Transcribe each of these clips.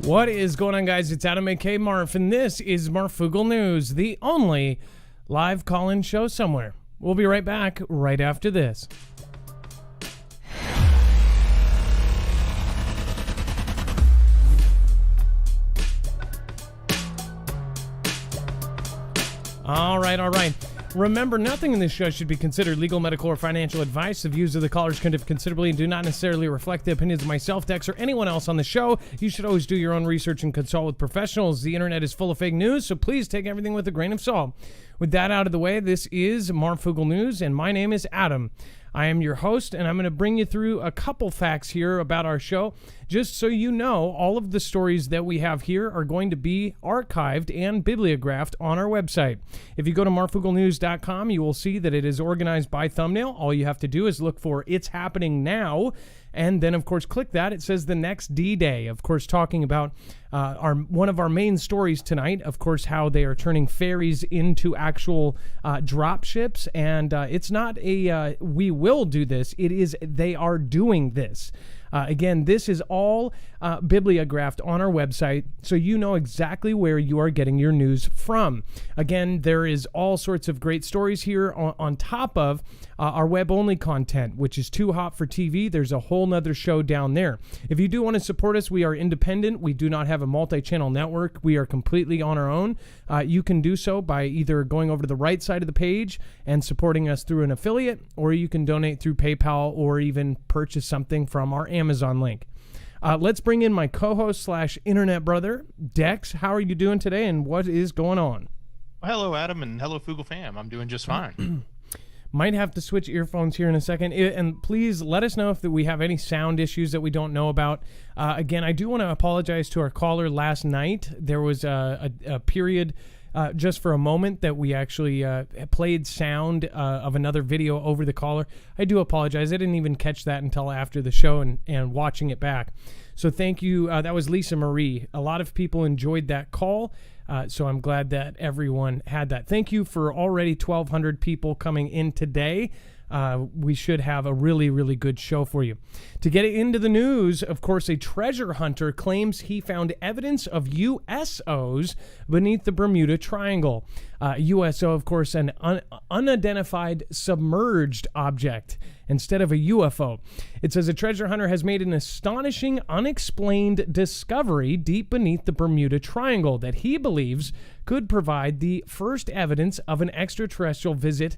What is going on, guys? It's Adam aka Marf, and this is Marfoogle News, the only live call-in show somewhere. We'll be right back right after this. All right. Remember, nothing in this show should be considered legal, medical, or financial advice. The views of the callers can differ considerably and do not necessarily reflect the opinions of myself, Dex, or anyone else on the show. You should always do your own research and consult with professionals. The internet is full of fake news, so please take everything with a grain of salt. With that out of the way, this is Marfoogle News, and my name is Adam. I am your host, and I'm going to bring you through a couple facts here about our show. Just so you know, all of the stories that we have here are going to be archived and bibliographed on our website. If you go to marfooglenews.com, you will see that it is organized by thumbnail. All you have to do is look for It's Happening Now, and then, of course, click that. It says the next D-Day, of course, talking about one of our main stories tonight, of course, how they are turning ferries into actual drop ships. And it's not a we will do this. It is they are doing this. Again, this is all bibliographed on our website, so you know exactly where you are getting your news from. Again, there is all sorts of great stories here on top of our web-only content, which is too hot for TV. There's a whole nother show down there. If you do want to support us, we are independent. We do not have a multi-channel network. We are completely on our own. You can do so by either going over to the right side of the page and supporting us through an affiliate, or you can donate through PayPal or even purchase something from our Amazon link. Let's bring in my co-host / internet brother, Dex. How are you doing today, and what is going on? Well, hello, Adam, and hello, Foogle fam. I'm doing just fine. Might have to switch earphones here in a second, and please let us know if we have any sound issues that we don't know about. Again, I do want to apologize to our caller last night. There was a period just for a moment that we actually played sound of another video over the caller. I do apologize. I didn't even catch that until after the show and watching it back. So thank you. That was Lisa Marie. A lot of people enjoyed that call. So I'm glad that everyone had that. Thank you for already 1,200 people coming in today. We should have a really, really good show for you. To get into the news, of course, a treasure hunter claims he found evidence of USOs beneath the Bermuda Triangle. USO, of course, an unidentified submerged object instead of a UFO. It says a treasure hunter has made an astonishing, unexplained discovery deep beneath the Bermuda Triangle that he believes could provide the first evidence of an extraterrestrial visit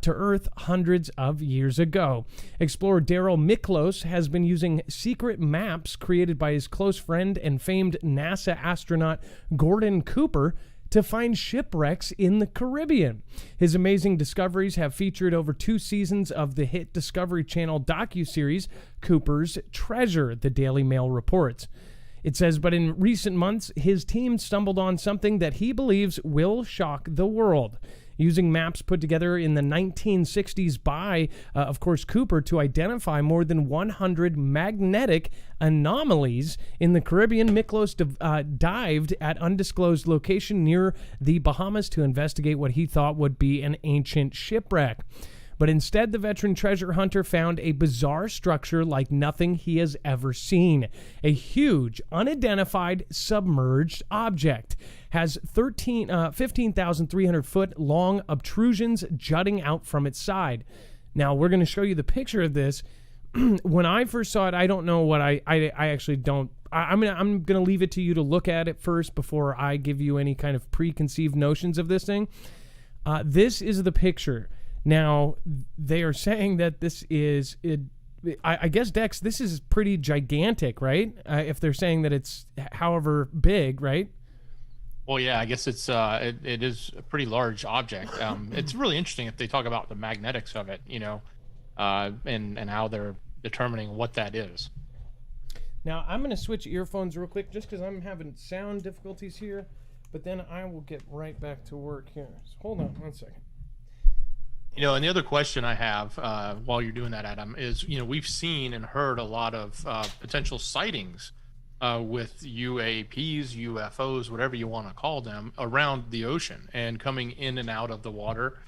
to Earth hundreds of years ago. Explorer Daryl Miklos has been using secret maps created by his close friend and famed NASA astronaut Gordon Cooper to find shipwrecks in the Caribbean. His amazing discoveries have featured over 2 seasons of the hit Discovery Channel docuseries Cooper's Treasure, the Daily Mail reports. It says, but in recent months, his team stumbled on something that he believes will shock the world. Using maps put together in the 1960s by, of course, Cooper to identify more than 100 magnetic anomalies in the Caribbean, Miklos dived at undisclosed location near the Bahamas to investigate what he thought would be an ancient shipwreck. But instead, the veteran treasure hunter found a bizarre structure like nothing he has ever seen. A huge, unidentified, submerged object. Has 15,300 foot long obtrusions jutting out from its side. Now, we're going to show you the picture of this. When I first saw it, I don't know what I actually don't. I'm going to leave it to you to look at it first before I give you any kind of preconceived notions of this thing. This is the picture. Now, they are saying that this is, I guess, Dex, this is pretty gigantic, right? If they're saying that it's however big, right? Well, yeah, I guess it is a pretty large object. It's really interesting if they talk about the magnetics of it, and how they're determining what that is. Now, I'm going to switch earphones real quick just because I'm having sound difficulties here, but then I will get right back to work here. So hold on one second. And the other question I have while you're doing that, Adam, is, we've seen and heard a lot of potential sightings with UAPs, UFOs, whatever you want to call them, around the ocean and coming in and out of the water,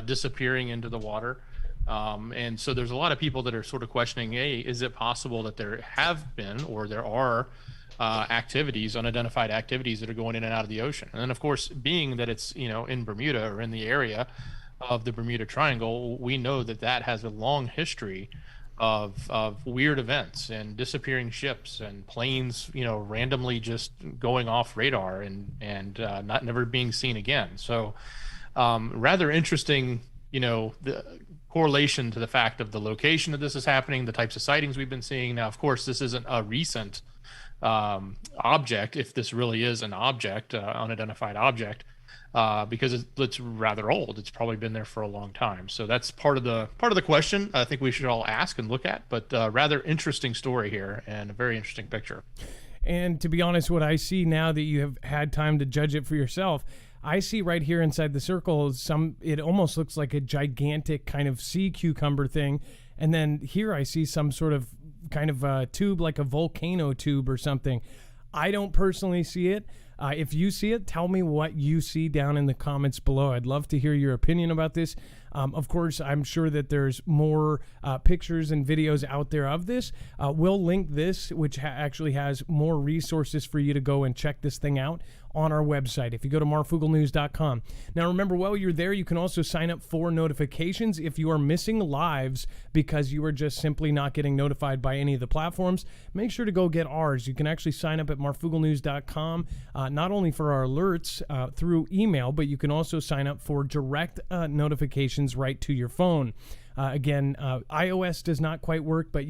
disappearing into the water. And so there's a lot of people that are sort of questioning, hey, is it possible that there have been or there are unidentified activities that are going in and out of the ocean. And then, of course, being that it's, in Bermuda or in the area of the Bermuda Triangle, we know that has a long history of weird events and disappearing ships and planes, randomly just going off radar and not never being seen again. So rather interesting, the correlation to the fact of the location that this is happening, the types of sightings we've been seeing. Now, of course, this isn't a recent object, if this really is an object, unidentified object, because it's rather old. It's probably been there for a long time. So that's part of the question I think we should all ask and look at. But rather interesting story here and a very interesting picture. And to be honest, what I see now that you have had time to judge it for yourself, I see right here inside the circle it almost looks like a gigantic kind of sea cucumber thing. And then here I see some sort of kind of a tube, like a volcano tube or something. I don't personally see it. If you see it, tell me what you see down in the comments below. I'd love to hear your opinion about this. Of course, I'm sure that there's more pictures and videos out there of this. We'll link this, which actually has more resources for you to go and check this thing out on our website if you go to marfooglenews.com. Now, remember, while you're there, you can also sign up for notifications if you are missing lives because you are just simply not getting notified by any of the platforms. Make sure to go get ours. You can actually sign up at marfooglenews.com, not only for our alerts through email, but you can also sign up for direct notifications right to your phone. Again, iOS does not quite work, but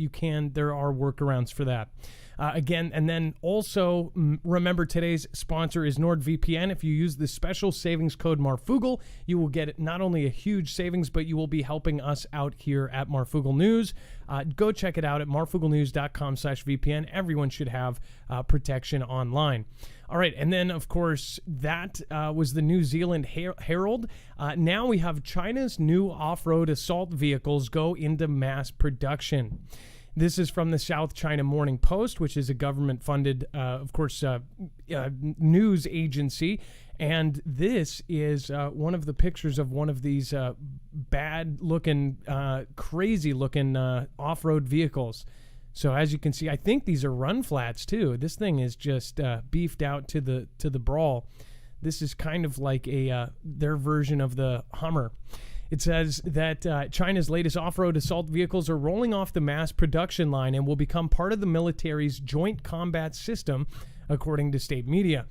there are workarounds for that. Again, and then also remember, today's sponsor is NordVPN. If you use the special savings code Marfoogle, you will get not only a huge savings, but you will be helping us out here at Marfoogle News. Go check it out at marfooglenews.com/VPN. Everyone should have protection online. All right, and then, of course, that was the New Zealand Herald. Now we have China's new off-road assault vehicles go into mass production. This is from the South China Morning Post, which is a government-funded, news agency. And this is one of the pictures of one of these bad-looking, crazy-looking off-road vehicles. So as you can see, I think these are run flats too. This thing is just beefed out to the brawl. This is kind of like their version of the Hummer. It says that China's latest off-road assault vehicles are rolling off the mass production line and will become part of the military's joint combat system, according to state media.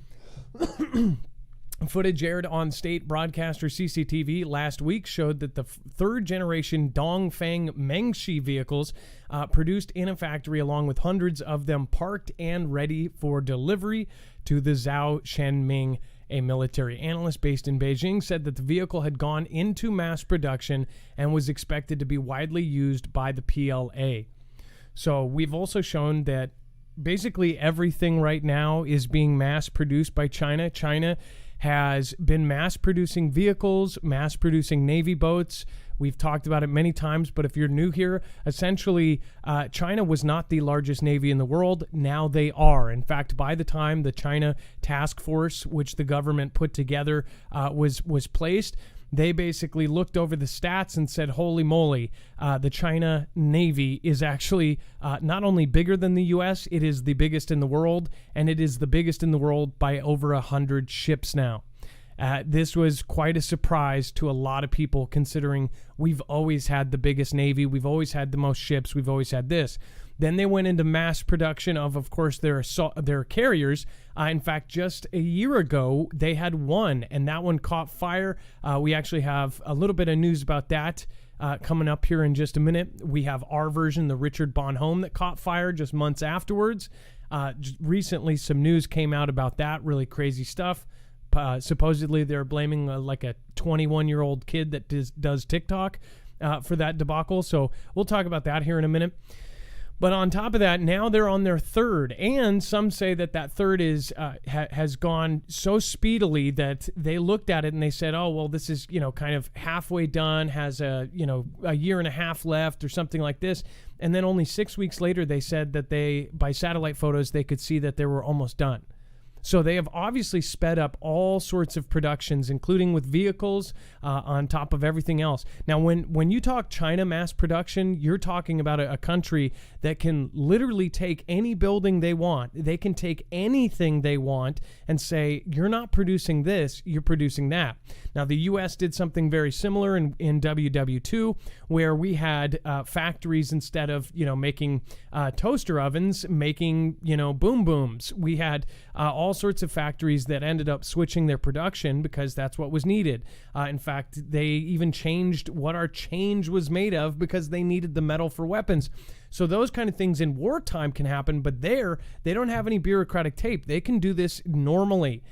Footage aired on state broadcaster CCTV last week showed that the third-generation Dongfeng Mengshi vehicles produced in a factory, along with hundreds of them parked and ready for delivery to the Zhao Shenming. A military analyst based in Beijing said that the vehicle had gone into mass production and was expected to be widely used by the PLA. So we've also shown that basically everything right now is being mass produced by China. China has been mass producing vehicles, mass producing Navy boats. We've talked about it many times, but if you're new here, essentially China was not the largest Navy in the world. Now they are. In fact, by the time the China task force, which the government put together, was placed, they basically looked over the stats and said, holy moly, the China Navy is actually not only bigger than the U.S., it is the biggest in the world, and it is the biggest in the world by over 100 ships now. This was quite a surprise to a lot of people, considering we've always had the biggest Navy, we've always had the most ships, we've always had this. Then they went into mass production of course, their carriers. In fact, just a year ago, they had one, and that one caught fire. We actually have a little bit of news about that coming up here in just a minute. We have our version, the Richard Bonhomme, that caught fire just months afterwards. Recently, some news came out about that, really crazy stuff. Supposedly, they're blaming like a 21-year-old kid that does TikTok for that debacle. So we'll talk about that here in a minute. But on top of that, now they're on their third, and some say that third is has gone so speedily that they looked at it and they said, "Oh, well, this is kind of halfway done, has a year and a half left or something like this." And then only 6 weeks later, they said that by satellite photos they could see that they were almost done. So they have obviously sped up all sorts of productions, including with vehicles, on top of everything else. Now, when you talk China mass production, you're talking about a country that can literally take any building they want. They can take anything they want and say, you're not producing this, you're producing that. Now, the U.S. did something very similar in WW2, where we had factories, instead of, making toaster ovens, making, boom booms. We had all sorts of factories that ended up switching their production because that's what was needed. In fact, they even changed what our change was made of because they needed the metal for weapons. So those kind of things in wartime can happen, but they don't have any bureaucratic tape. They can do this normally.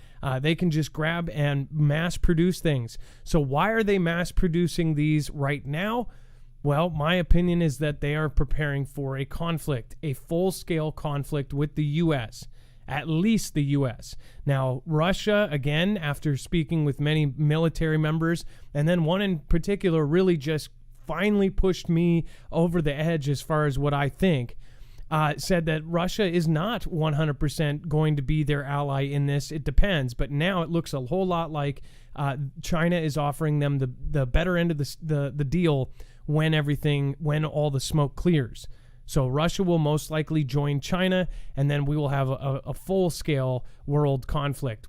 They can just grab and mass produce things. So why are they mass producing these right now? Well, my opinion is that they are preparing for a conflict, a full-scale conflict with the U.S., at least the U.S. Now, Russia, again, after speaking with many military members, and then one in particular really just finally pushed me over the edge as far as what I think, said that Russia is not 100% going to be their ally in this. It depends. But now it looks a whole lot like China is offering them the better end of the deal when all the smoke clears. So Russia will most likely join China, and then we will have a full-scale world conflict.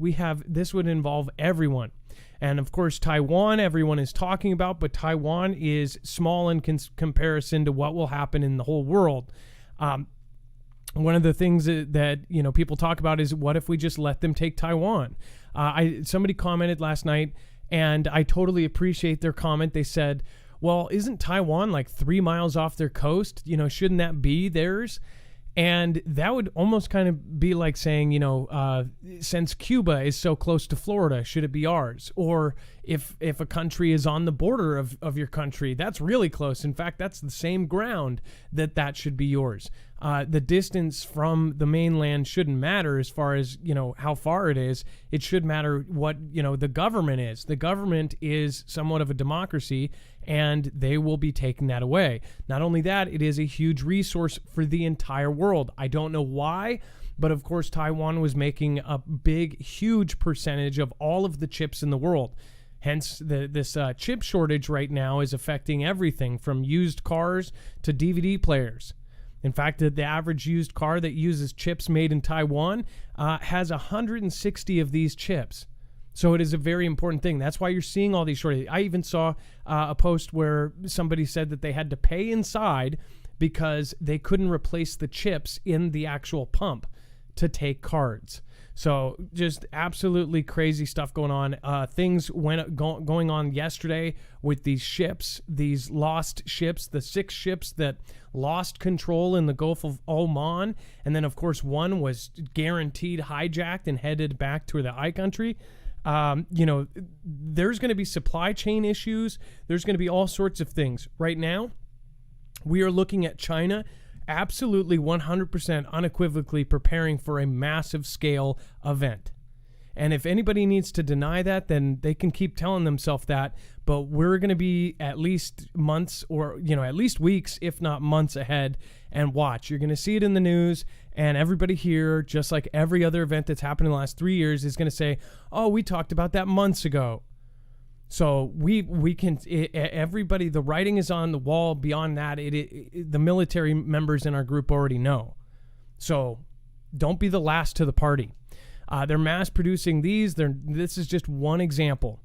This would involve everyone. And of course, Taiwan, everyone is talking about, but Taiwan is small in comparison to what will happen in the whole world. One of the things that people talk about is, what if we just let them take Taiwan? Somebody commented last night, and I totally appreciate their comment. They said, well, isn't Taiwan like 3 miles off their coast? Shouldn't that be theirs? And that would almost kind of be like saying, since Cuba is so close to Florida, should it be ours? Or if a country is on the border of your country, that's really close. In fact, that's the same ground that should be yours. The distance from the mainland shouldn't matter as far as, how far it is. It should matter what, the government is. The government is somewhat of a democracy, and they will be taking that away. Not only that, it is a huge resource for the entire world. I don't know why, but of course, Taiwan was making a huge percentage of all of the chips in the world. Hence, this chip shortage right now is affecting everything from used cars to DVD players. In fact, the average used car that uses chips made in Taiwan has 160 of these chips. So it is a very important thing. That's why you're seeing all these shortages. I even saw a post where somebody said that they had to pay inside because they couldn't replace the chips in the actual pump to take cards. So just absolutely crazy stuff going on. Things going on yesterday with these ships, these lost ships, the 6 ships that lost control in the Gulf of Oman. And then, of course, one was guaranteed hijacked and headed back to the I country. There's going to be supply chain issues. There's going to be all sorts of things. Right now, we are looking at China absolutely 100% unequivocally preparing for a massive scale event. And if anybody needs to deny that, then they can keep telling themselves that. But we're going to be at least months or, at least weeks, if not months ahead. And watch. You're going to see it in the news. And everybody here, just like every other event that's happened in the last 3 years, is going to say, oh, we talked about that months ago. So we can, everybody, the writing is on the wall. Beyond that, the military members in our group already know. So don't be the last to the party. They're mass producing these. This is just one example.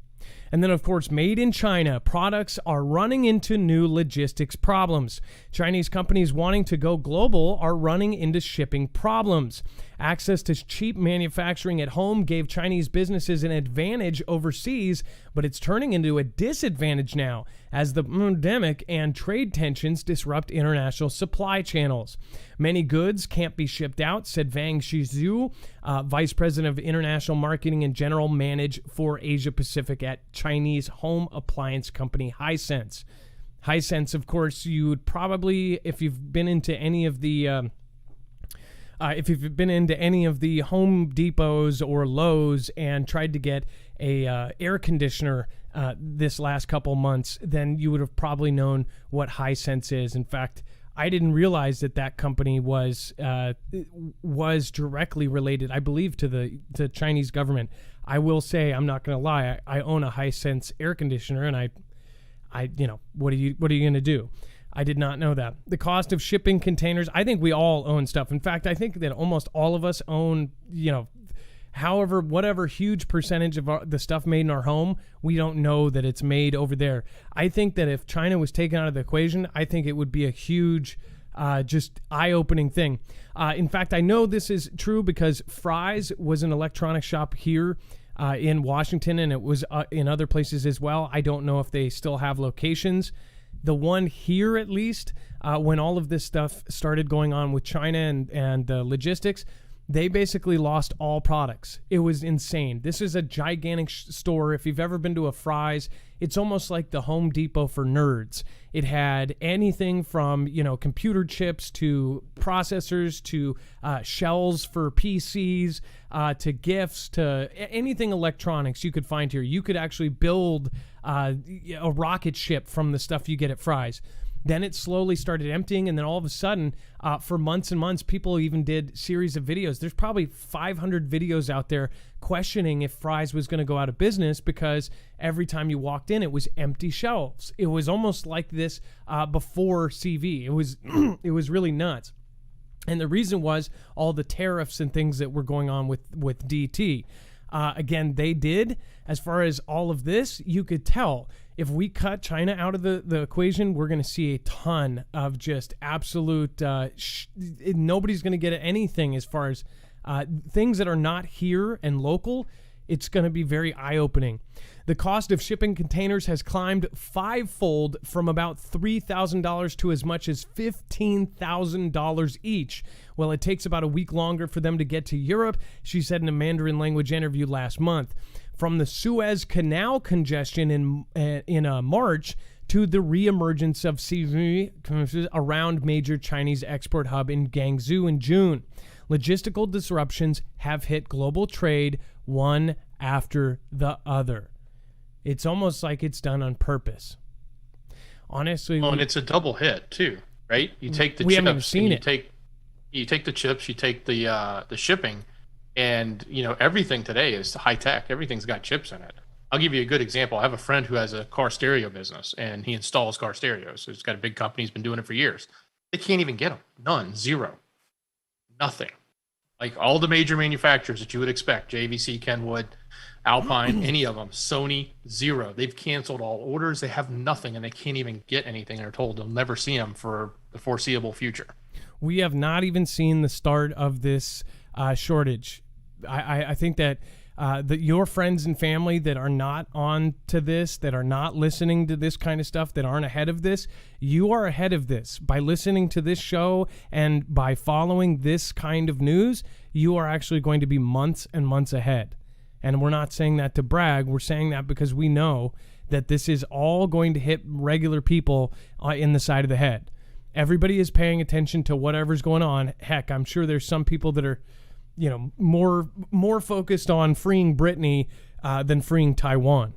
And then, of course, made in China, products are running into new logistics problems. Chinese companies wanting to go global are running into shipping problems. Access to cheap manufacturing at home gave Chinese businesses an advantage overseas, but it's turning into a disadvantage now as the pandemic and trade tensions disrupt international supply channels. Many goods can't be shipped out, said Wang Shizhu, Vice President of International Marketing and General Manager for Asia Pacific at Chinese home appliance company Hisense. Hisense, of course, you would probably, if you've been into any of the Home Depots or Lowe's and tried to get a air conditioner this last couple months, then you would have probably known what Hisense is. In fact, I didn't realize that company was directly related, I believe, to the Chinese government. I will say, I'm not going to lie, I own a Hisense air conditioner, and I what are you going to do? I did not know that. The cost of shipping containers, I think we all own stuff. In fact, I think that almost all of us own, whatever huge percentage of the stuff made in our home, we don't know that it's made over there. I think that if China was taken out of the equation, I think it would be a huge, just eye-opening thing. In fact, I know this is true because Fry's was an electronics shop here in Washington, and it was in other places as well. I don't know if they still have locations. The one here, at least, when all of this stuff started going on with China and the logistics, they basically lost all products. It was insane. This is a gigantic store. If you've ever been to a Fry's, it's almost like the Home Depot for nerds. It had anything from, computer chips to processors to shells for PCs to gifts to anything electronics you could find here. You could actually build a rocket ship from the stuff you get at Fry's. Then it slowly started emptying, and then all of a sudden, for months and months, people even did series of videos. There's probably 500 videos out there questioning if Fry's was going to go out of business because every time you walked in, it was empty shelves. It was almost like this before CV. It was really nuts. And the reason was all the tariffs and things that were going on with DT. Again, they did. As far as all of this, you could tell if we cut China out of the equation, we're going to see a ton of just absolute, nobody's going to get anything as far as things that are not here and local. It's going to be very eye-opening. The cost of shipping containers has climbed fivefold from about $3,000 to as much as $15,000 each. Well, it takes about a week longer for them to get to Europe, she said in a Mandarin language interview last month. From the Suez Canal congestion in March to the reemergence of CV around major Chinese export hub in Guangzhou in June. Logistical disruptions have hit global trade one after the other. It's almost like it's done on purpose. Honestly, and it's a double hit too, right? You take the we chips, haven't even seen it. You take the chips, you take the shipping, and everything today is high tech. Everything's got chips in it. I'll give you a good example. I have a friend who has a car stereo business, and he installs car stereos. So he's got a big company. He's been doing it for years. They can't even get them. None. Zero. Nothing. Like all the major manufacturers that you would expect, JVC, Kenwood, Alpine, any of them, Sony, zero. They've canceled all orders. They have nothing, and they can't even get anything. They're told they'll never see them for the foreseeable future. We have not even seen the start of this shortage. I think that your friends and family that are not on to this, that are not listening to this kind of stuff, that aren't ahead of this, you are ahead of this. By listening to this show and by following this kind of news, you are actually going to be months and months ahead. And we're not saying that to brag. We're saying that because we know that this is all going to hit regular people in the side of the head. Everybody is paying attention to whatever's going on. Heck, I'm sure there's some people that are, more focused on freeing Britney than freeing Taiwan.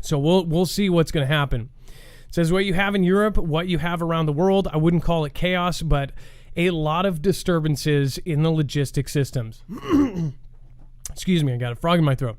So we'll see what's going to happen. It says what you have in Europe, what you have around the world. I wouldn't call it chaos, but a lot of disturbances in the logistic systems. Excuse me, I got a frog in my throat.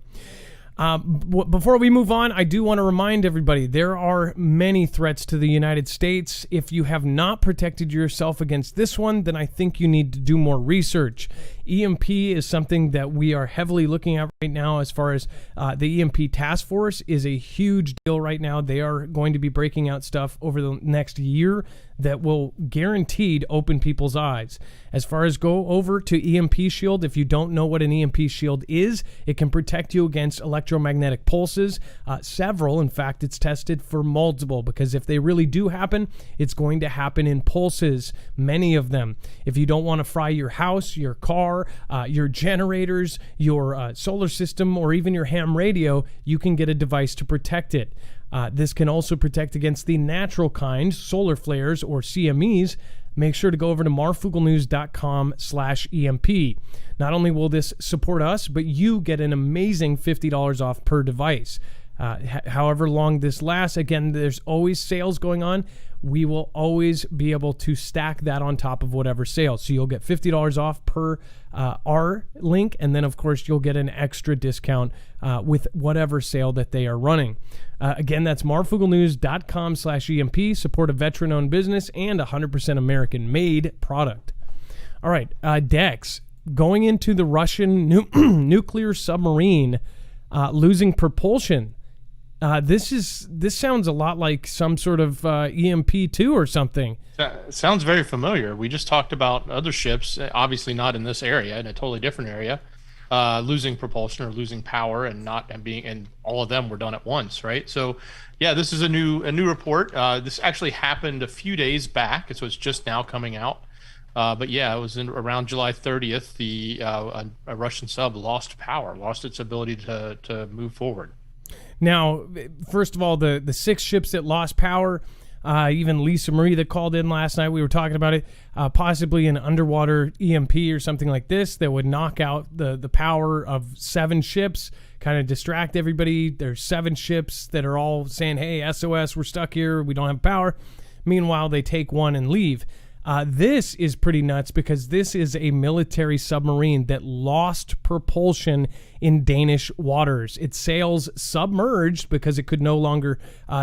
Before we move on, I do want to remind everybody there are many threats to the United States. If you have not protected yourself against this one, then I think you need to do more research. EMP is something that we are heavily looking at right now as far as the EMP task force is a huge deal right now. They are going to be breaking out stuff over the next year that will guaranteed open people's eyes. As far as go over to EMP Shield, if you don't know what an EMP Shield is, it can protect you against electromagnetic pulses. Several, in fact, it's tested for multiple, because if they really do happen, it's going to happen in pulses, many of them. If you don't want to fry your house, your car, your generators, your solar system, or even your ham radio, you can get a device to protect it. This can also protect against the natural kind, solar flares or CMEs. Make sure to go over to marfooglenews.com/EMP. Not only will this support us, but you get an amazing $50 off per device. however long this lasts. Again, there's always sales going on. We will always be able to stack that on top of whatever sales. So you'll get $50 off per our link, and then of course you'll get an extra discount with whatever sale that they are running. Again, that's marfooglenews.com/EMP. Support a veteran-owned business and 100% American-made product. All right, Dex, going into the Russian nuclear submarine, losing propulsion. This sounds a lot like some sort of EMP2 or something. Sounds very familiar. We just talked about other ships, obviously not in this area, in a totally different area, losing propulsion or losing power, and all of them were done at once, right? So, yeah, this is a new report. This actually happened a few days back, so it's just now coming out. But yeah, it was around July 30th. A Russian sub lost its ability to move forward. Now, first of all, the 6 ships that lost power, even Lisa Marie that called in last night, we were talking about it, possibly an underwater EMP or something like this that would knock out the power of 7 ships, kind of distract everybody. There's 7 ships that are all saying, hey, SOS, we're stuck here, we don't have power. Meanwhile, they take one and leave. This is pretty nuts because this is a military submarine that lost propulsion in Danish waters. Its sails submerged because it could no longer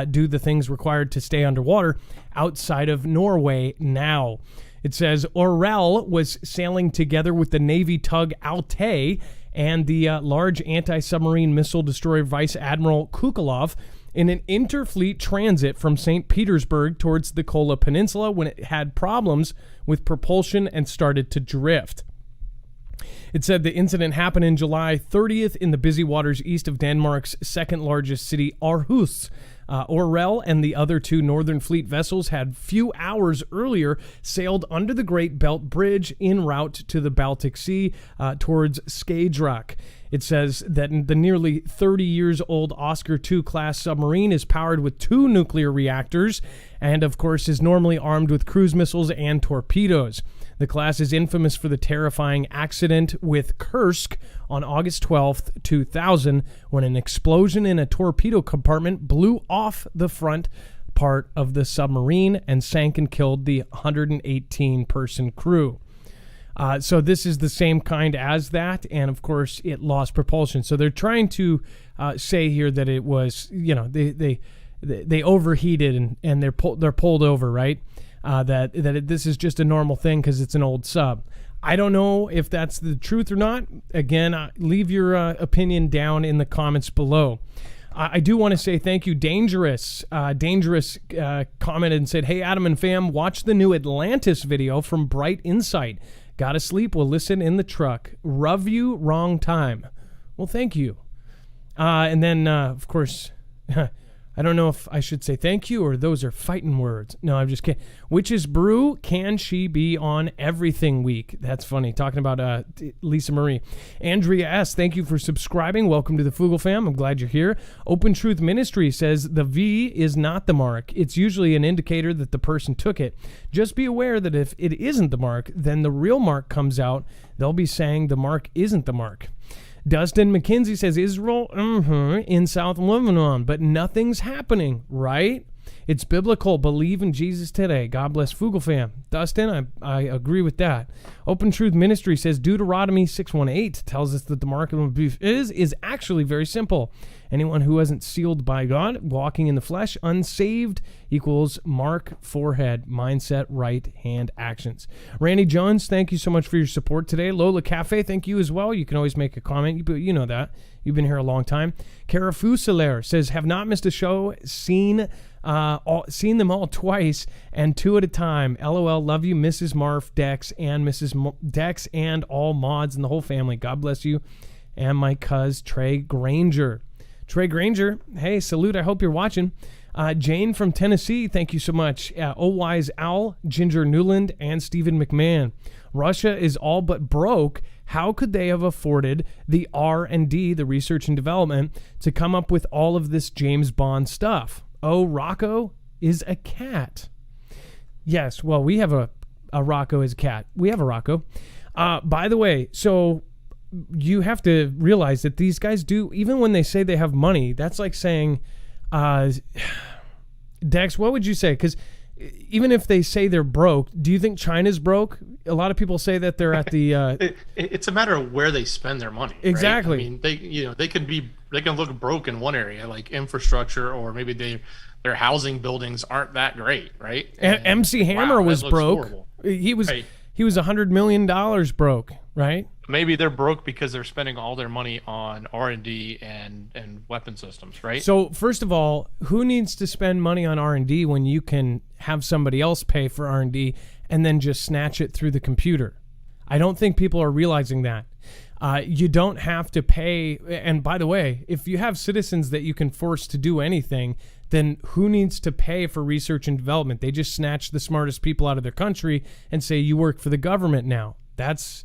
do the things required to stay underwater outside of Norway now. It says Orel was sailing together with the Navy tug Altay and the large anti-submarine missile destroyer Vice Admiral Kukalov in an interfleet transit from St. Petersburg towards the Kola Peninsula when it had problems with propulsion and started to drift. It said the incident happened in July 30th in the busy waters east of Denmark's second largest city, Aarhus. Orel and the other 2 Northern Fleet vessels had few hours earlier sailed under the Great Belt Bridge en route to the Baltic Sea towards Skagerrak. It says that the nearly 30 years old Oscar II class submarine is powered with 2 nuclear reactors and, of course, is normally armed with cruise missiles and torpedoes. The class is infamous for the terrifying accident with Kursk on August 12th, 2000, when an explosion in a torpedo compartment blew off the front part of the submarine and sank and killed the 118-person crew. So this is the same kind as that, and of course it lost propulsion. So they're trying to say here that it was, they overheated and they're pulled over, right? This is just a normal thing because it's an old sub. I don't know if that's the truth or not. Again, leave your opinion down in the comments below. I do want to say thank you, Dangerous. Dangerous commented and said, "Hey, Adam and fam, watch the new Atlantis video from Bright Insight. Gotta sleep, we'll listen in the truck. Rub you, wrong time." Well, thank you. And then, of course, I don't know if I should say thank you or those are fighting words. No, I'm just kidding. Witch's Brew, can she be on Everything Week? That's funny. Talking about Lisa Marie. Andrea S., thank you for subscribing. Welcome to the Foogle fam. I'm glad you're here. Open Truth Ministry says the V is not the mark. It's usually an indicator that the person took it. Just be aware that if it isn't the mark, then the real mark comes out. They'll be saying the mark isn't the mark. Dustin McKenzie says Israel in South Lebanon, but nothing's happening, right? It's biblical. Believe in Jesus today. God bless Foogle fam. Dustin, I agree with that. Open Truth Ministry says Deuteronomy 6:18 tells us that the mark of a beast is actually very simple. Anyone who isn't sealed by God, walking in the flesh, unsaved, equals mark, forehead, mindset, right hand actions. Randy Jones, thank you so much for your support today. Lola Cafe, thank you as well. You can always make a comment, but you know that. You've been here a long time. Cara Fuselaire says, have not missed a show, seen them all twice and 2 at a time. LOL, love you, Mrs. Marf, Dex, and Mrs. Dex, and all mods and the whole family. God bless you. And my cuz, Trey Granger. Trey Granger, hey, salute. I hope you're watching. Jane from Tennessee, thank you so much. O-Wise Owl, Ginger Newland, and Stephen McMahon. Russia is all but broke. How could they have afforded the R&D, the research and development, to come up with all of this James Bond stuff? Oh, Rocco is a cat. Yes, well, we have a Rocco as a cat. We have a Rocco. By the way, so you have to realize that these guys do, even when they say they have money, that's like saying, Dex, what would you say? Because even if they say they're broke, do you think China's broke? A lot of people say that they're at the. It's a matter of where they spend their money. Exactly. Right? I mean, they can look broke in one area, like infrastructure, or maybe their housing buildings aren't that great, right? MC Hammer was broke. Horrible. He was $100 million broke, right? Maybe they're broke because they're spending all their money on R&D and weapon systems, right? So first of all, who needs to spend money on R&D when you can have somebody else pay for R&D and then just snatch it through the computer? I don't think people are realizing that. You don't have to pay. And by the way, if you have citizens that you can force to do anything, then who needs to pay for research and development? They just snatch the smartest people out of their country and say, you work for the government now. That's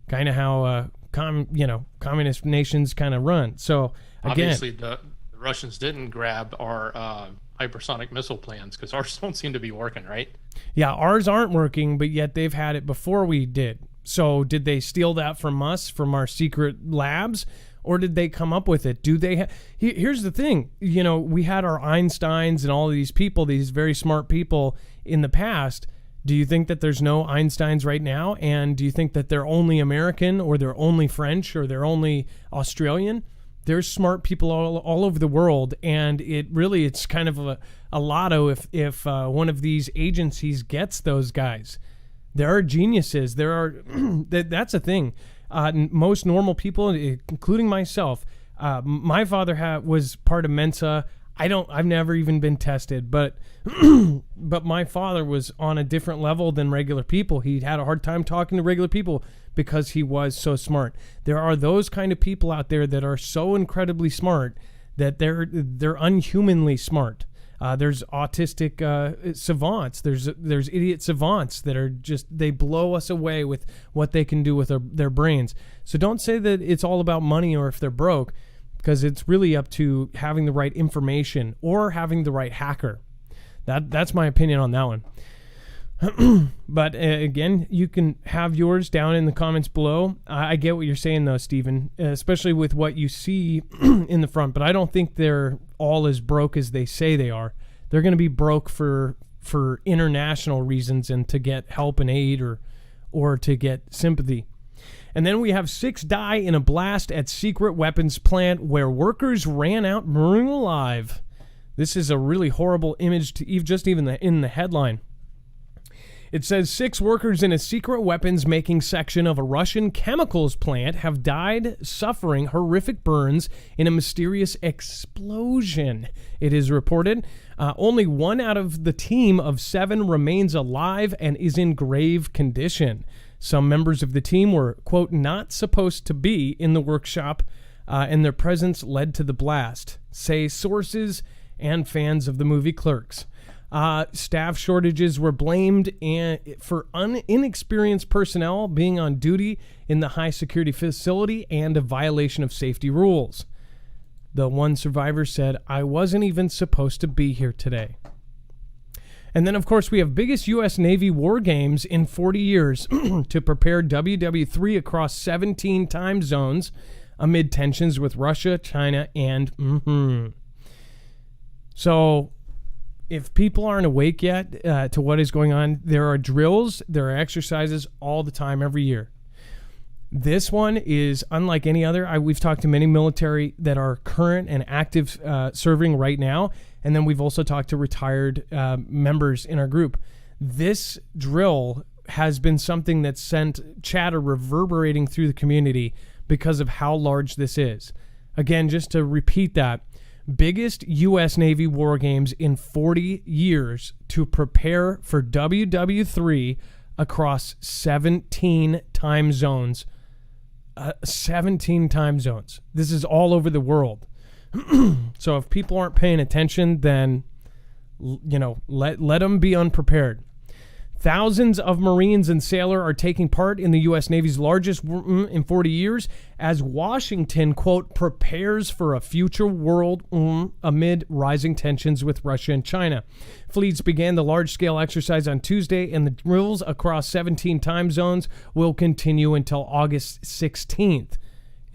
kind of how communist nations kind of run. So again, obviously the Russians didn't grab our hypersonic missile plans because ours don't seem to be working, right? Yeah, ours aren't working, but yet they've had it before we did. So did they steal that from us, from our secret labs, or did they come up with it? Do they here's the thing, we had our Einsteins and all of these people, these very smart people in the past. Do you think that there's no Einsteins right now? And do you think that they're only American, or they're only French, or they're only Australian? There's smart people all over the world, and it's kind of a lotto if one of these agencies gets those guys. There are geniuses. That's a thing. Most normal people, including myself, my father was part of Mensa. I've never even been tested, but my father was on a different level than regular people. He had a hard time talking to regular people because he was so smart. There are those kind of people out there that are so incredibly smart that they're unhumanly smart. There's autistic savants. There's idiot savants that are they blow us away with what they can do with their brains. So don't say that it's all about money or if they're broke, because it's really up to having the right information or having the right hacker. That's my opinion on that one. But again, you can have yours down in the comments below. I get what you're saying though, Stephen, especially with what you see in the front. But I don't think they're all as broke as they say they are. They're going to be broke for international reasons and to get help and aid or to get sympathy. And then we have 6 die in a blast at secret weapons plant where workers ran out marooned alive. This is a really horrible image to even in the headline. It says 6 workers in a secret weapons making section of a Russian chemicals plant have died suffering horrific burns in a mysterious explosion, it is reported. Only 1 out of the team of 7 remains alive and is in grave condition. Some members of the team were, quote, not supposed to be in the workshop, and their presence led to the blast, say sources and fans of the movie Clerks. Staff shortages were blamed for inexperienced personnel being on duty in the high-security facility and a violation of safety rules. The one survivor said, I wasn't even supposed to be here today. And then, of course, we have biggest U.S. Navy war games in 40 years to prepare WW3 across 17 time zones amid tensions with Russia, China, and... So, if people aren't awake yet to what is going on, there are drills, there are exercises all the time, every year. This one is unlike any other. We've talked to many military that are current and active serving right now. And then we've also talked to retired members in our group. This drill has been something that sent chatter reverberating through the community because of how large this is. Again, just to repeat that, biggest U.S. Navy war games in 40 years to prepare for WW3 across 17 time zones. 17 time zones. This is all over the world. So if people aren't paying attention, then, let them be unprepared. Thousands of Marines and sailors are taking part in the U.S. Navy's largest in 40 years as Washington, quote, prepares for a future world amid rising tensions with Russia and China. Fleets began the large-scale exercise on Tuesday, and the drills across 17 time zones will continue until August 16th.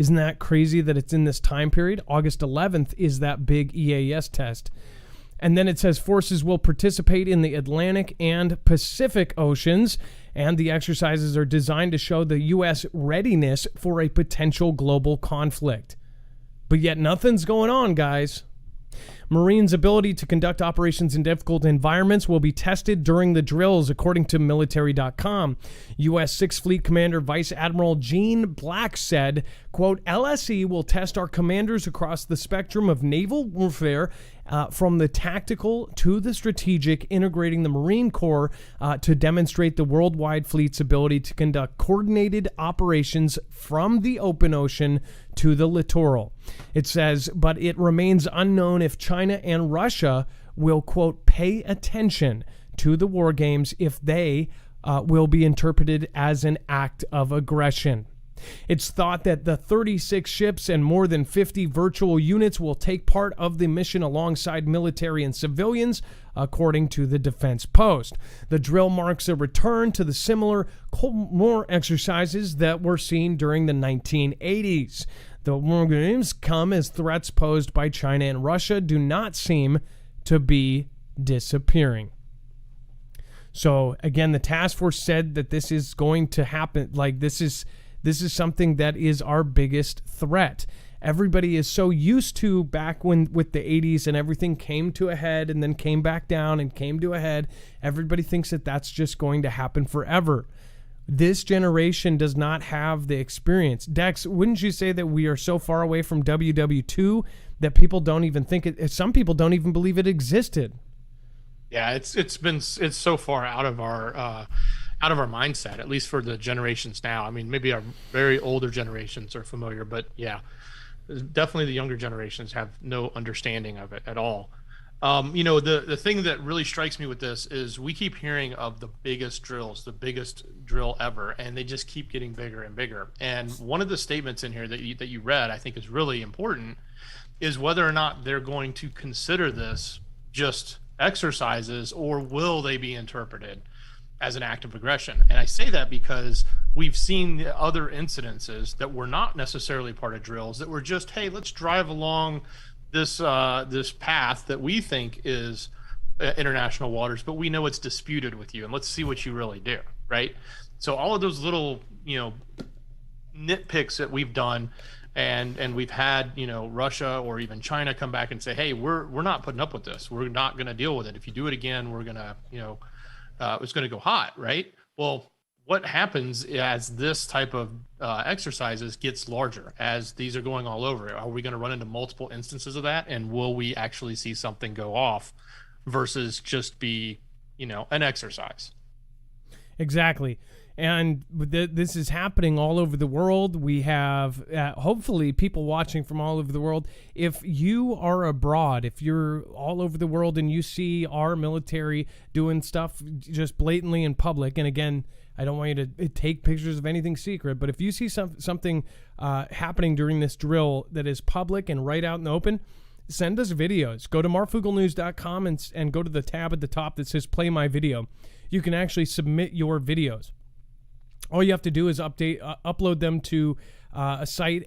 Isn't that crazy that it's in this time period? August 11th is that big EAS test. And then it says forces will participate in the Atlantic and Pacific Oceans, and the exercises are designed to show the U.S. readiness for a potential global conflict. But yet nothing's going on, guys. Marines' ability to conduct operations in difficult environments will be tested during the drills, according to military.com. U.S. 6th Fleet Commander Vice Admiral Gene Black said, quote, LSE will test our commanders across the spectrum of naval warfare, from the tactical to the strategic, integrating the Marine Corps to demonstrate the worldwide fleet's ability to conduct coordinated operations from the open ocean to the littoral. It says, but it remains unknown if China and Russia will, quote, pay attention to the war games, if they will be interpreted as an act of aggression. It's thought that the 36 ships and more than 50 virtual units will take part of the mission alongside military and civilians, according to the Defense Post. The drill marks a return to the similar Cold War exercises that were seen during the 1980s. The war games come as threats posed by China and Russia do not seem to be disappearing. So again, the task force said that this is going to happen. Like this is something that is our biggest threat. Everybody is so used to back when with the 80s and everything came to a head and then came back down and came to a head. Everybody thinks that that's just going to happen forever. This generation does not have the experience. Dex, wouldn't you say that we are so far away from WW2 that people don't even think it, some people don't even believe it existed? Yeah, it's so far out of our mindset, at least for the generations now. I mean, maybe our very older generations are familiar, but yeah, definitely the younger generations have no understanding of it at all. The thing that really strikes me with this is we keep hearing of the biggest drills, the biggest drill ever, and they just keep getting bigger and bigger. And one of the statements in here that you read, I think is really important, is whether or not they're going to consider this just exercises, or will they be interpreted as an act of aggression. And I say that because we've seen the other incidences that were not necessarily part of drills, that were just, hey, let's drive along this path that we think is international waters, but we know it's disputed with you, and let's see what you really do, right? So all of those little nitpicks that we've done, and we've had Russia or even China come back and say, hey, we're not putting up with this, we're not going to deal with it, if you do it again, we're going to it's going to go hot, right? Well, what happens as this type of exercises gets larger, as these are going all over? Are we going to run into multiple instances of that? And will we actually see something go off versus just be, an exercise? Exactly. And this is happening all over the world. We have hopefully people watching from all over the world. If you are abroad, if you're all over the world and you see our military doing stuff just blatantly in public, and again, I don't want you to take pictures of anything secret, but if you see something happening during this drill that is public and right out in the open, send us videos. Go to marfooglenews.com and go to the tab at the top that says play my video. You can actually submit your videos. All you have to do is upload them to a site,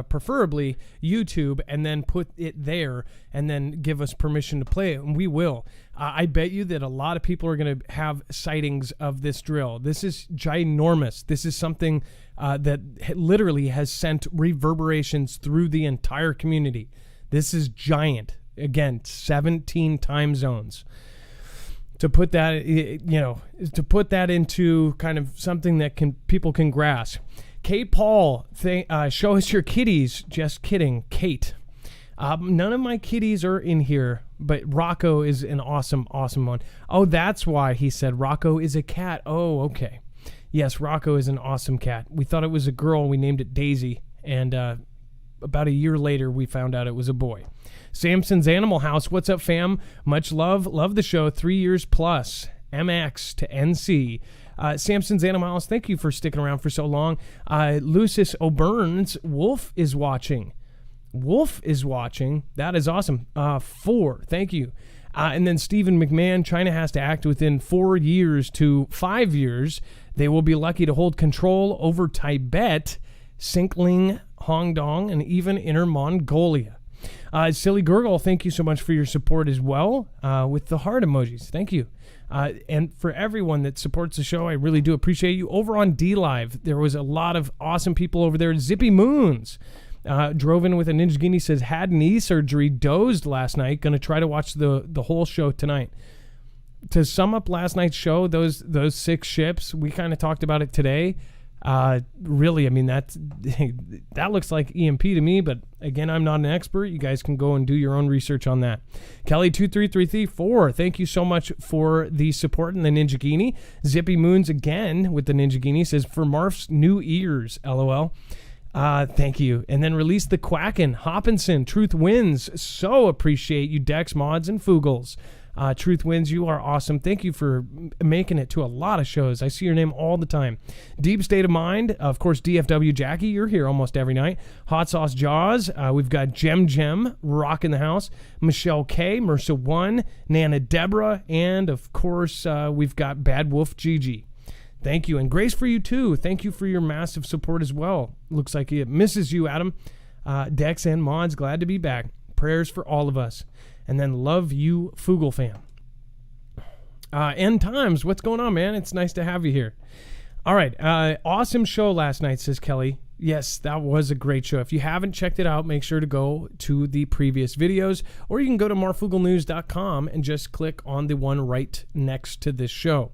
preferably YouTube, and then put it there, and then give us permission to play it, and we will. I bet you that a lot of people are going to have sightings of this drill. This is ginormous. This is something that literally has sent reverberations through the entire community. This is giant. Again, 17 time zones. To put that, into kind of something that people can grasp. Kate Paul, show us your kitties. Just kidding, Kate. None of my kitties are in here, but Rocco is an awesome one. Oh, that's why he said Rocco is a cat. Oh, okay. Yes, Rocco is an awesome cat. We thought it was a girl. We named it Daisy, and about a year later, we found out it was a boy. Samson's Animal House. What's up, fam? Much love. Love the show. 3 years plus. MX to NC. Samson's Animal House, thank you for sticking around for so long. Lucis O'Burns. Wolf is watching. That is awesome. 4. Thank you. And then Stephen McMahon. China has to act within 4 years to 5 years. They will be lucky to hold control over Tibet. Sinkling, Hongdong, and even Inner Mongolia. Silly Gurgle, thank you so much for your support as well with the heart emojis. Thank you. And for everyone that supports the show, I really do appreciate you. Over on D-Live, there was a lot of awesome people over there. Zippy Moons drove in with a Ninja Guinea, says, had knee surgery, dozed last night. Going to try to watch the whole show tonight. To sum up last night's show, those 6 ships, we kind of talked about it today. Really, I mean, that looks like EMP to me, but again, I'm not an expert. You guys can go and do your own research on that. Kelly23334, thank you so much for the support in the Ninja Guinea. Zippy Moons again with the Ninja Guinea says, for Marf's new ears, LOL. Thank you. And then Release the Quacken, Hopkinson, Truth Wins. So appreciate you, Dex, Mods, and Foogles. Truth Wins, you are awesome. Thank you for making it to a lot of shows. I see your name all the time. Deep State of Mind, of course, DFW Jackie, you're here almost every night. Hot Sauce Jaws, we've got Gem rocking the house. Michelle K, Mercer One, Nana Deborah, and of course, we've got Bad Wolf Gigi. Thank you. And Grace for you too. Thank you for your massive support as well. Looks like it misses you, Adam. Dex and Mods, glad to be back. Prayers for all of us. And then love you, Foogle fam. End Times, what's going on, man? It's nice to have you here. All right, awesome show last night, says Kelly. Yes, that was a great show. If you haven't checked it out, make sure to go to the previous videos, or you can go to marfooglenews.com and just click on the one right next to this show.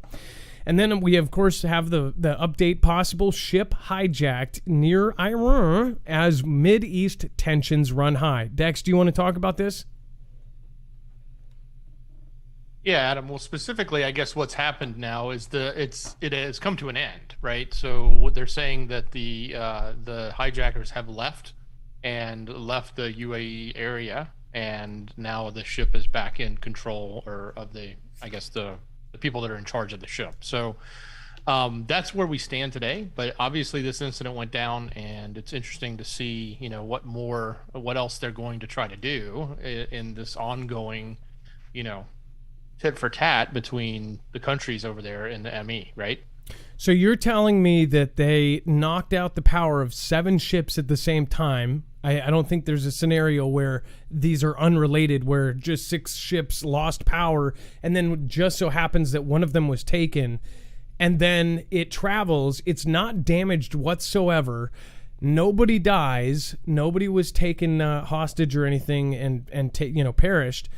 And then we, of course, have the update: possible ship hijacked near Iran as Mid-East tensions run high. Dex, do you want to talk about this? Yeah, Adam. Well, specifically, I guess what's happened now is it has come to an end, right? So what they're saying that the hijackers have left the UAE area, and now the ship is back in control, or of the people that are in charge of the ship. So that's where we stand today. But obviously, this incident went down, and it's interesting to see, what else they're going to try to do in this ongoing, tit for tat between the countries over there in the ME, right? So you're telling me that they knocked out the power of 7 ships at the same time. I don't think there's a scenario where these are unrelated, where just 6 ships lost power, and then just so happens that one of them was taken, and then it travels. It's not damaged whatsoever. Nobody dies. Nobody was taken hostage or anything and perished.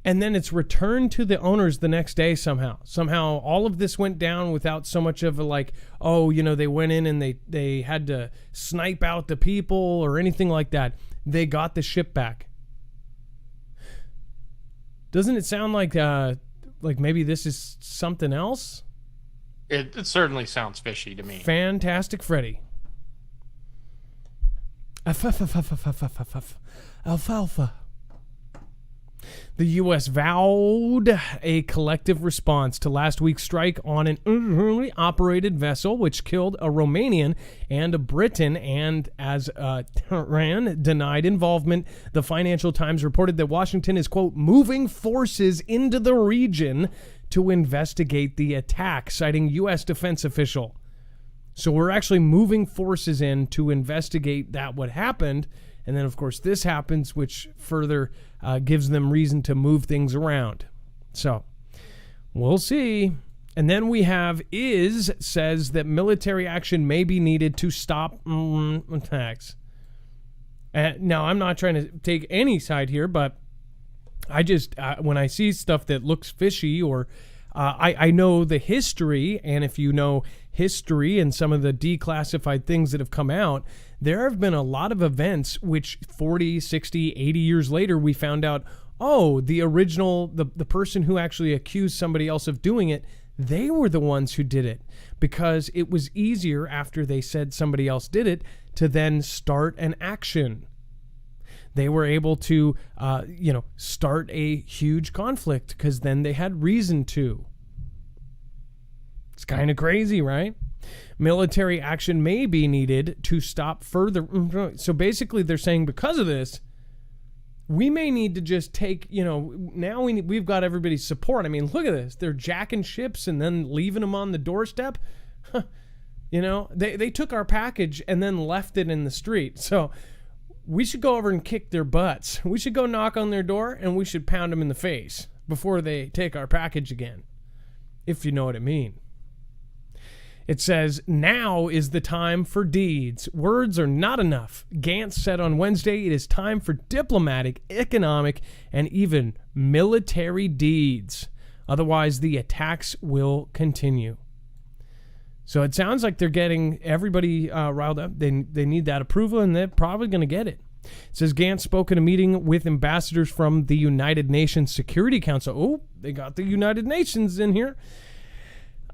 And then it's returned to the owners the next day somehow. Somehow all of this went down without so much of a they went in and they had to snipe out the people or anything like that. They got the ship back. Doesn't it sound like maybe this is something else? It certainly sounds fishy to me. Fantastic Freddy. Alfalfa. The U.S. vowed a collective response to last week's strike on an operated vessel, which killed a Romanian and a Briton, and as Tehran denied involvement, the Financial Times reported that Washington is, quote, moving forces into the region to investigate the attack, citing U.S. defense official. So we're actually moving forces in to investigate what happened. And then, of course, this happens, which further gives them reason to move things around. So we'll see. And then we have says that military action may be needed to stop attacks. Now, I'm not trying to take any side here, but I just, when I see stuff that looks fishy, or I know the history, and if you know history and some of the declassified things that have come out, there have been a lot of events which 40, 60, 80 years later, we found out, the original, the person who actually accused somebody else of doing it, they were the ones who did it, because it was easier after they said somebody else did it to then start an action. They were able to, start a huge conflict because then they had reason to. It's kind of crazy, right? Military action may be needed to stop further. So basically they're saying because of this, we may need to just take, now we've got everybody's support. I mean, look at this. They're jacking ships and then leaving them on the doorstep. You know, they took our package and then left it in the street. So we should go over and kick their butts. We should go knock on their door and we should pound them in the face before they take our package again, if you know what I mean. It says, now is the time for deeds. Words are not enough. Gantz said on Wednesday it is time for diplomatic, economic, and even military deeds. Otherwise, the attacks will continue. So it sounds like they're getting everybody riled up. They need that approval, and they're probably going to get it. It says Gantz spoke at a meeting with ambassadors from the United Nations Security Council. Oh, they got the United Nations in here.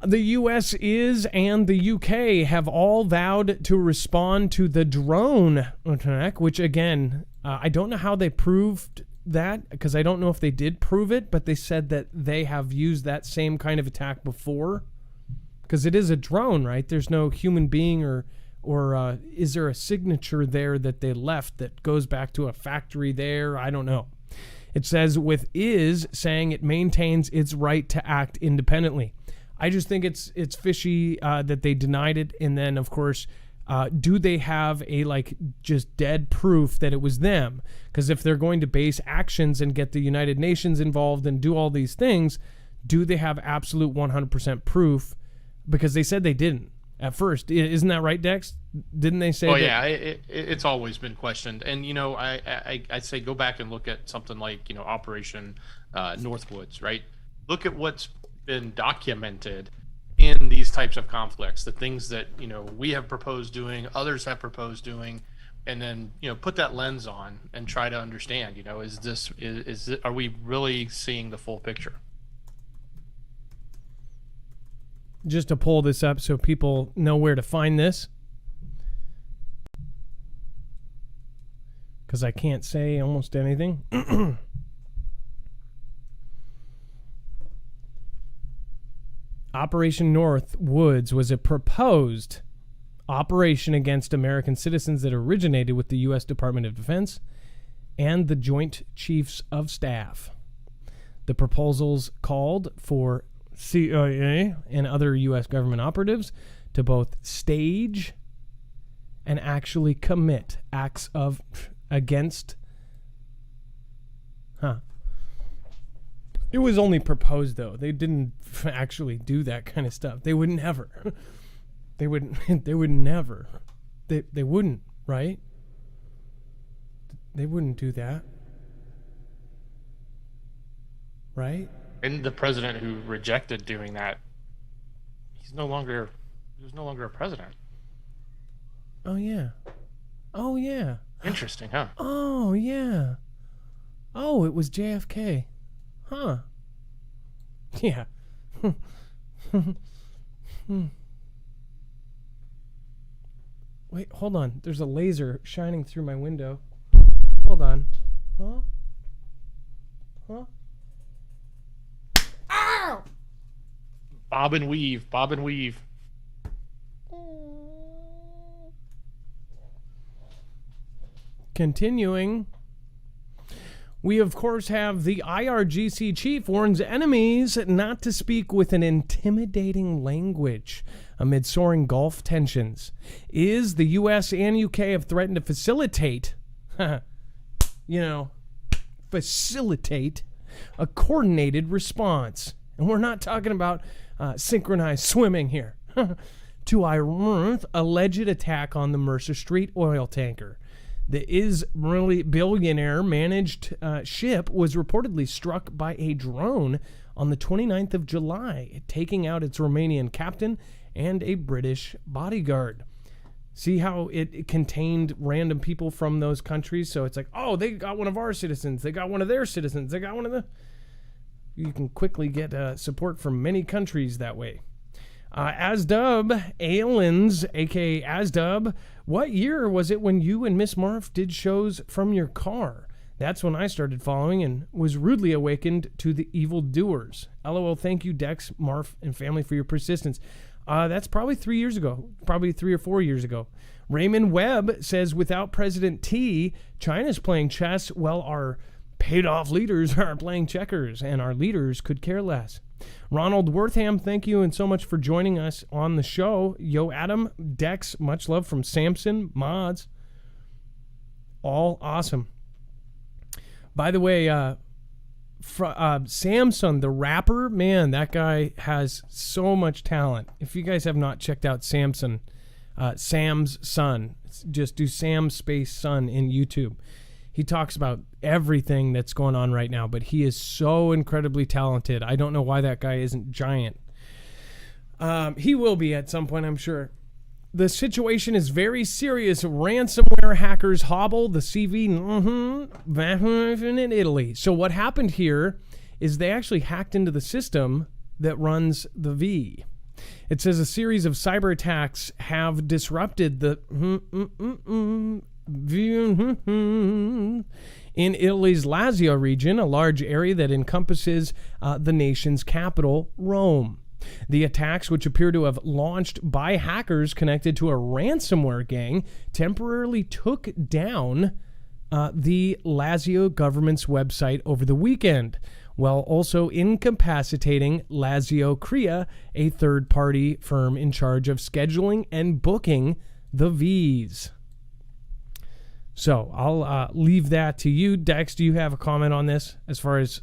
The U.S. and the UK have all vowed to respond to the drone attack, which, again, I don't know how they proved that, because I don't know if they did prove it, but they said that they have used that same kind of attack before. Because it is a drone, right? There's no human being or is there a signature there that they left that goes back to a factory there? I don't know. It says with is saying it maintains its right to act independently. I just think it's fishy that they denied it. And then, of course, do they have a just dead proof that it was them? Because if they're going to base actions and get the United Nations involved and do all these things, do they have absolute 100% proof? Because they said they didn't at first. Isn't that right, Dex? Didn't they say? Oh, yeah. It's always been questioned. And, I'd say go back and look at something like, Operation Northwoods, right? Look at what's been documented in these types of conflicts, the things that, we have proposed doing, others have proposed doing, and then, put that lens on and try to understand, are we really seeing the full picture? Just to pull this up so people know where to find this, because I can't say almost anything. Operation Northwoods was a proposed operation against American citizens that originated with the U.S. Department of Defense and the Joint Chiefs of Staff. The proposals called for CIA and other U.S. government operatives to both stage and actually commit acts of against. It was only proposed, though. They didn't actually do that kind of stuff. They would never. They would never. They wouldn't, right? They wouldn't do that. Right? And the president who rejected doing that, he was no longer a president. Oh yeah. Interesting, huh? Oh yeah. Oh, it was JFK. Huh. Yeah. Wait, hold on. There's a laser shining through my window. Hold on. Huh? Ow! Bob and weave. Continuing. We, of course, have the IRGC chief warns enemies not to speak with an intimidating language amid soaring Gulf tensions. Is the U.S. and U.K. have threatened to facilitate a coordinated response. And we're not talking about synchronized swimming here. To Iran's alleged attack on the Mercer Street oil tanker. The Israeli billionaire managed ship was reportedly struck by a drone on the 29th of July, taking out its Romanian captain and a British bodyguard. See how it contained random people from those countries? So it's like, oh, they got one of our citizens. They got one of their citizens. They got one of the... You can quickly get support from many countries that way. Asdub Ailins, a.k.a. Asdub, what year was it when you and Miss Marf did shows from your car? That's when I started following and was rudely awakened to the evil doers. LOL, thank you, Dex, Marf, and family for your persistence. That's probably 3 years ago, probably 3 or 4 years ago. Raymond Webb says, without President T, China's playing chess while our paid-off leaders are playing checkers, and our leaders could care less. Ronald Wortham, thank you and so much for joining us on the show. Yo, Adam, Dex, much love from Samson, Mods. All awesome. By the way, Samson, the rapper, man, that guy has so much talent. If you guys have not checked out Samson, Sam's Son, just do Sam space Son in YouTube. He talks about everything that's going on right now, but he is so incredibly talented. I don't know why that guy isn't giant. He will be at some point, I'm sure. The situation is very serious. Ransomware hackers hobble the CV in Italy. So what happened here is they actually hacked into the system that runs the V. It says a series of cyber attacks have disrupted the in Italy's Lazio region, a large area that encompasses the nation's capital, Rome. The attacks, which appear to have launched by hackers connected to a ransomware gang, temporarily took down the Lazio government's website over the weekend, while also incapacitating Lazio Crea, a third-party firm in charge of scheduling and booking the Vs. So I'll leave that to you. Dex, do you have a comment on this as far as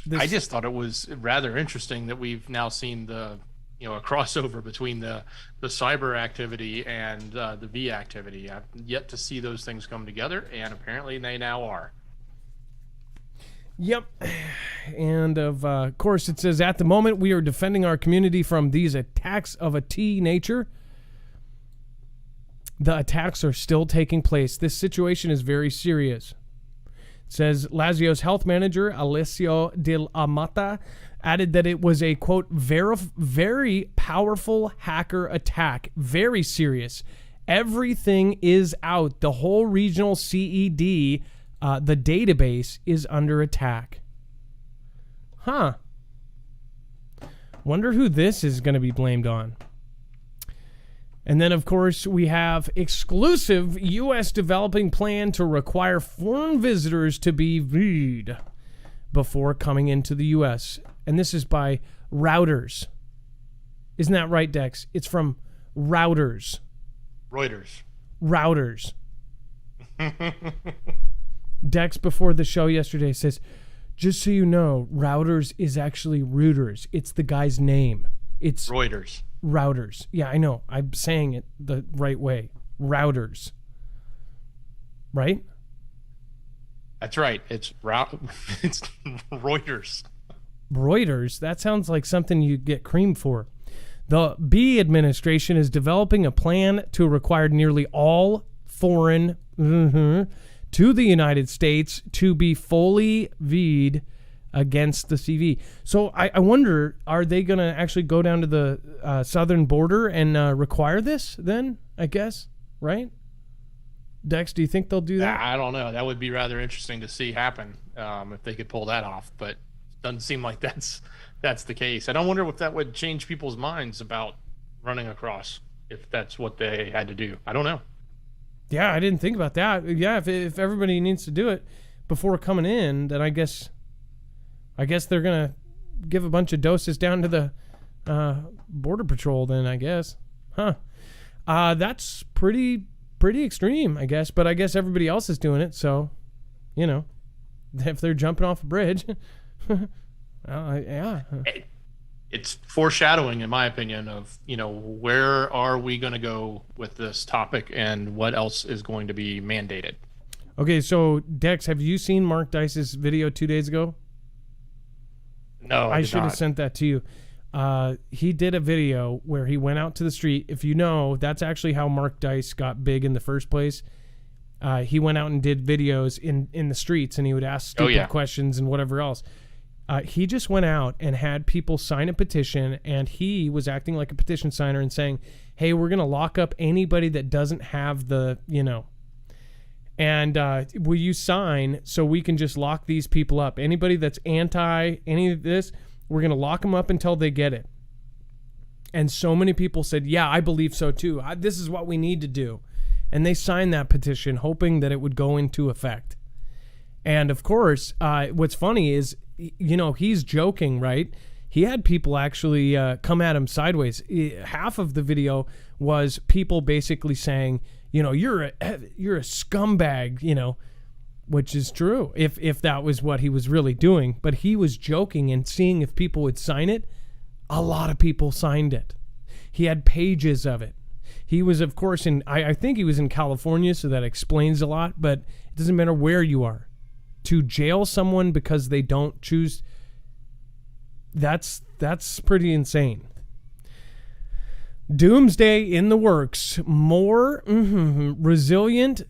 this? I just thought it was rather interesting that we've now seen a crossover between the cyber activity and the V activity. I've yet to see those things come together, and apparently they now are. Yep. And of course, it says, at the moment, we are defending our community from these attacks of a T nature. The attacks are still taking place. This situation is very serious. It says Lazio's health manager, Alessio Del Amata, added that it was a, quote, very powerful hacker attack. Very serious. Everything is out. The whole regional CED, the database, is under attack. Huh. Wonder who this is going to be blamed on. And then, of course, we have exclusive U.S. developing plan to require foreign visitors to be V'd before coming into the U.S. And this is by Routers. Isn't that right, Dex? It's from Routers. Routers. Dex, before the show yesterday, says, just so you know, Routers is actually Routers. It's the guy's name. It's Reuters. Routers. Yeah, I know. I'm saying it the right way. Routers. Right? That's right. It's Reuters. Reuters? That sounds like something you get cream for. The B administration is developing a plan to require nearly all foreign to the United States to be fully V'd against the CV. So I wonder, are they going to actually go down to the southern border and require this then, I guess, right? Dex, do you think they'll do that? I don't know. That would be rather interesting to see happen if they could pull that off, but it doesn't seem like that's the case. And I wonder if that would change people's minds about running across, if that's what they had to do. I don't know. Yeah, I didn't think about that. Yeah, if everybody needs to do it before coming in, then I guess they're going to give a bunch of doses down to the Border Patrol then, I guess. Huh. That's pretty extreme, I guess. But I guess everybody else is doing it, so, if they're jumping off a bridge, yeah. It's foreshadowing, in my opinion, of, where are we going to go with this topic and what else is going to be mandated. Okay, so, Dex, have you seen Mark Dice's video 2 days ago? No, I should have sent that to you. He did a video where he went out to the street. If you know, that's actually how Mark Dice got big in the first place. He went out and did videos in the streets, and he would ask stupid questions and whatever else. He just went out and had people sign a petition, and he was acting like a petition signer and saying, hey, we're going to lock up anybody that doesn't have the, and will you sign so we can just lock these people up? Anybody that's anti any of this, we're going to lock them up until they get it. And so many people said, yeah, I believe so too. This is what we need to do. And they signed that petition hoping that it would go into effect. And of course, what's funny is, he's joking, right? He had people actually come at him sideways. Half of the video was people basically saying, you're a scumbag, which is true if that was what he was really doing. But he was joking and seeing if people would sign it. A lot of people signed it. He had pages of it. He was, of course, I think he was in California, so that explains a lot, but it doesn't matter where you are. To jail someone because they don't choose, that's pretty insane. Doomsday in the works. More resilient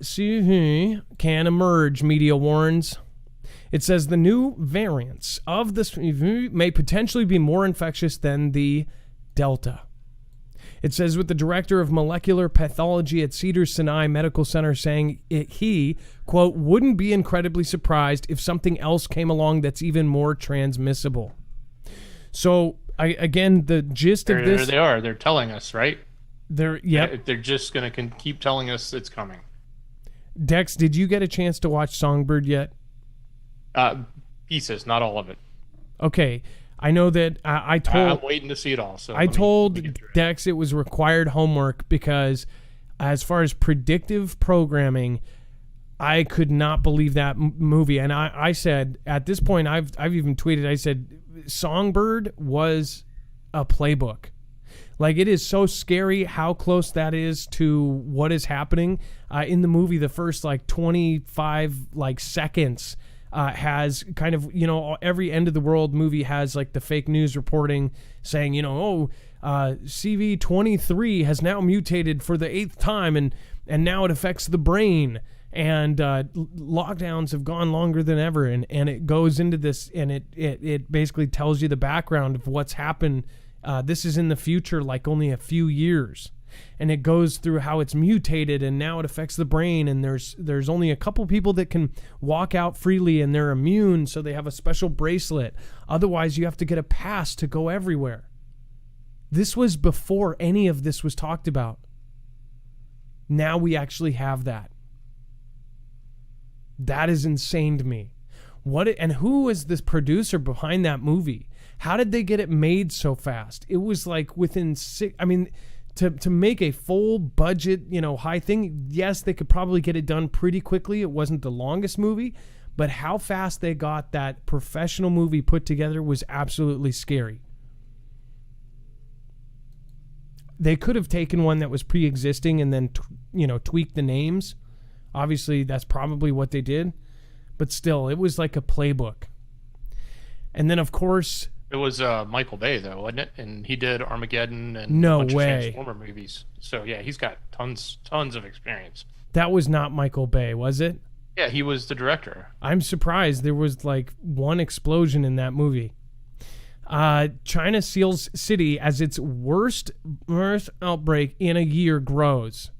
can emerge, media warns. It says the new variants of this may potentially be more infectious than the Delta. It says with the director of molecular pathology at Cedars-Sinai Medical Center saying he, quote, wouldn't be incredibly surprised if something else came along that's even more transmissible. So, again, the gist of this... There they are. They're telling us, right? They're just going to keep telling us it's coming. Dex, did you get a chance to watch Songbird yet? Pieces, not all of it. Okay. I know that I'm waiting to see it all. So I told Dex it was required homework because as far as predictive programming, I could not believe that movie. And I said, at this point, I've even tweeted, I said, Songbird was a playbook. Like, it is so scary how close that is to what is happening in the movie. The first 25 seconds has kind of, every end of the world movie has the fake news reporting saying, CV23 has now mutated for the 8th time and now it affects the brain, and lockdowns have gone longer than ever, and it goes into this, and it basically tells you the background of what's happened. This is in the future, only a few years. And it goes through how it's mutated and now it affects the brain, and there's only a couple people that can walk out freely and they're immune, so they have a special bracelet. Otherwise, you have to get a pass to go everywhere. This was before any of this was talked about. Now we actually have that. That is insane to me. And who is this producer behind that movie? How did they get it made so fast? It was within 6... To make a full budget, high thing, yes, they could probably get it done pretty quickly. It wasn't the longest movie, but how fast they got that professional movie put together was absolutely scary. They could have taken one that was pre-existing and then, tweaked the names. Obviously, that's probably what they did, but still, it was like a playbook. And then, of course... It was Michael Bay, though, wasn't it? And he did Armageddon and a bunch of Transformer movies. So, yeah, he's got tons of experience. That was not Michael Bay, was it? Yeah, he was the director. I'm surprised there was one explosion in that movie. China seals city as its worst outbreak in a year grows.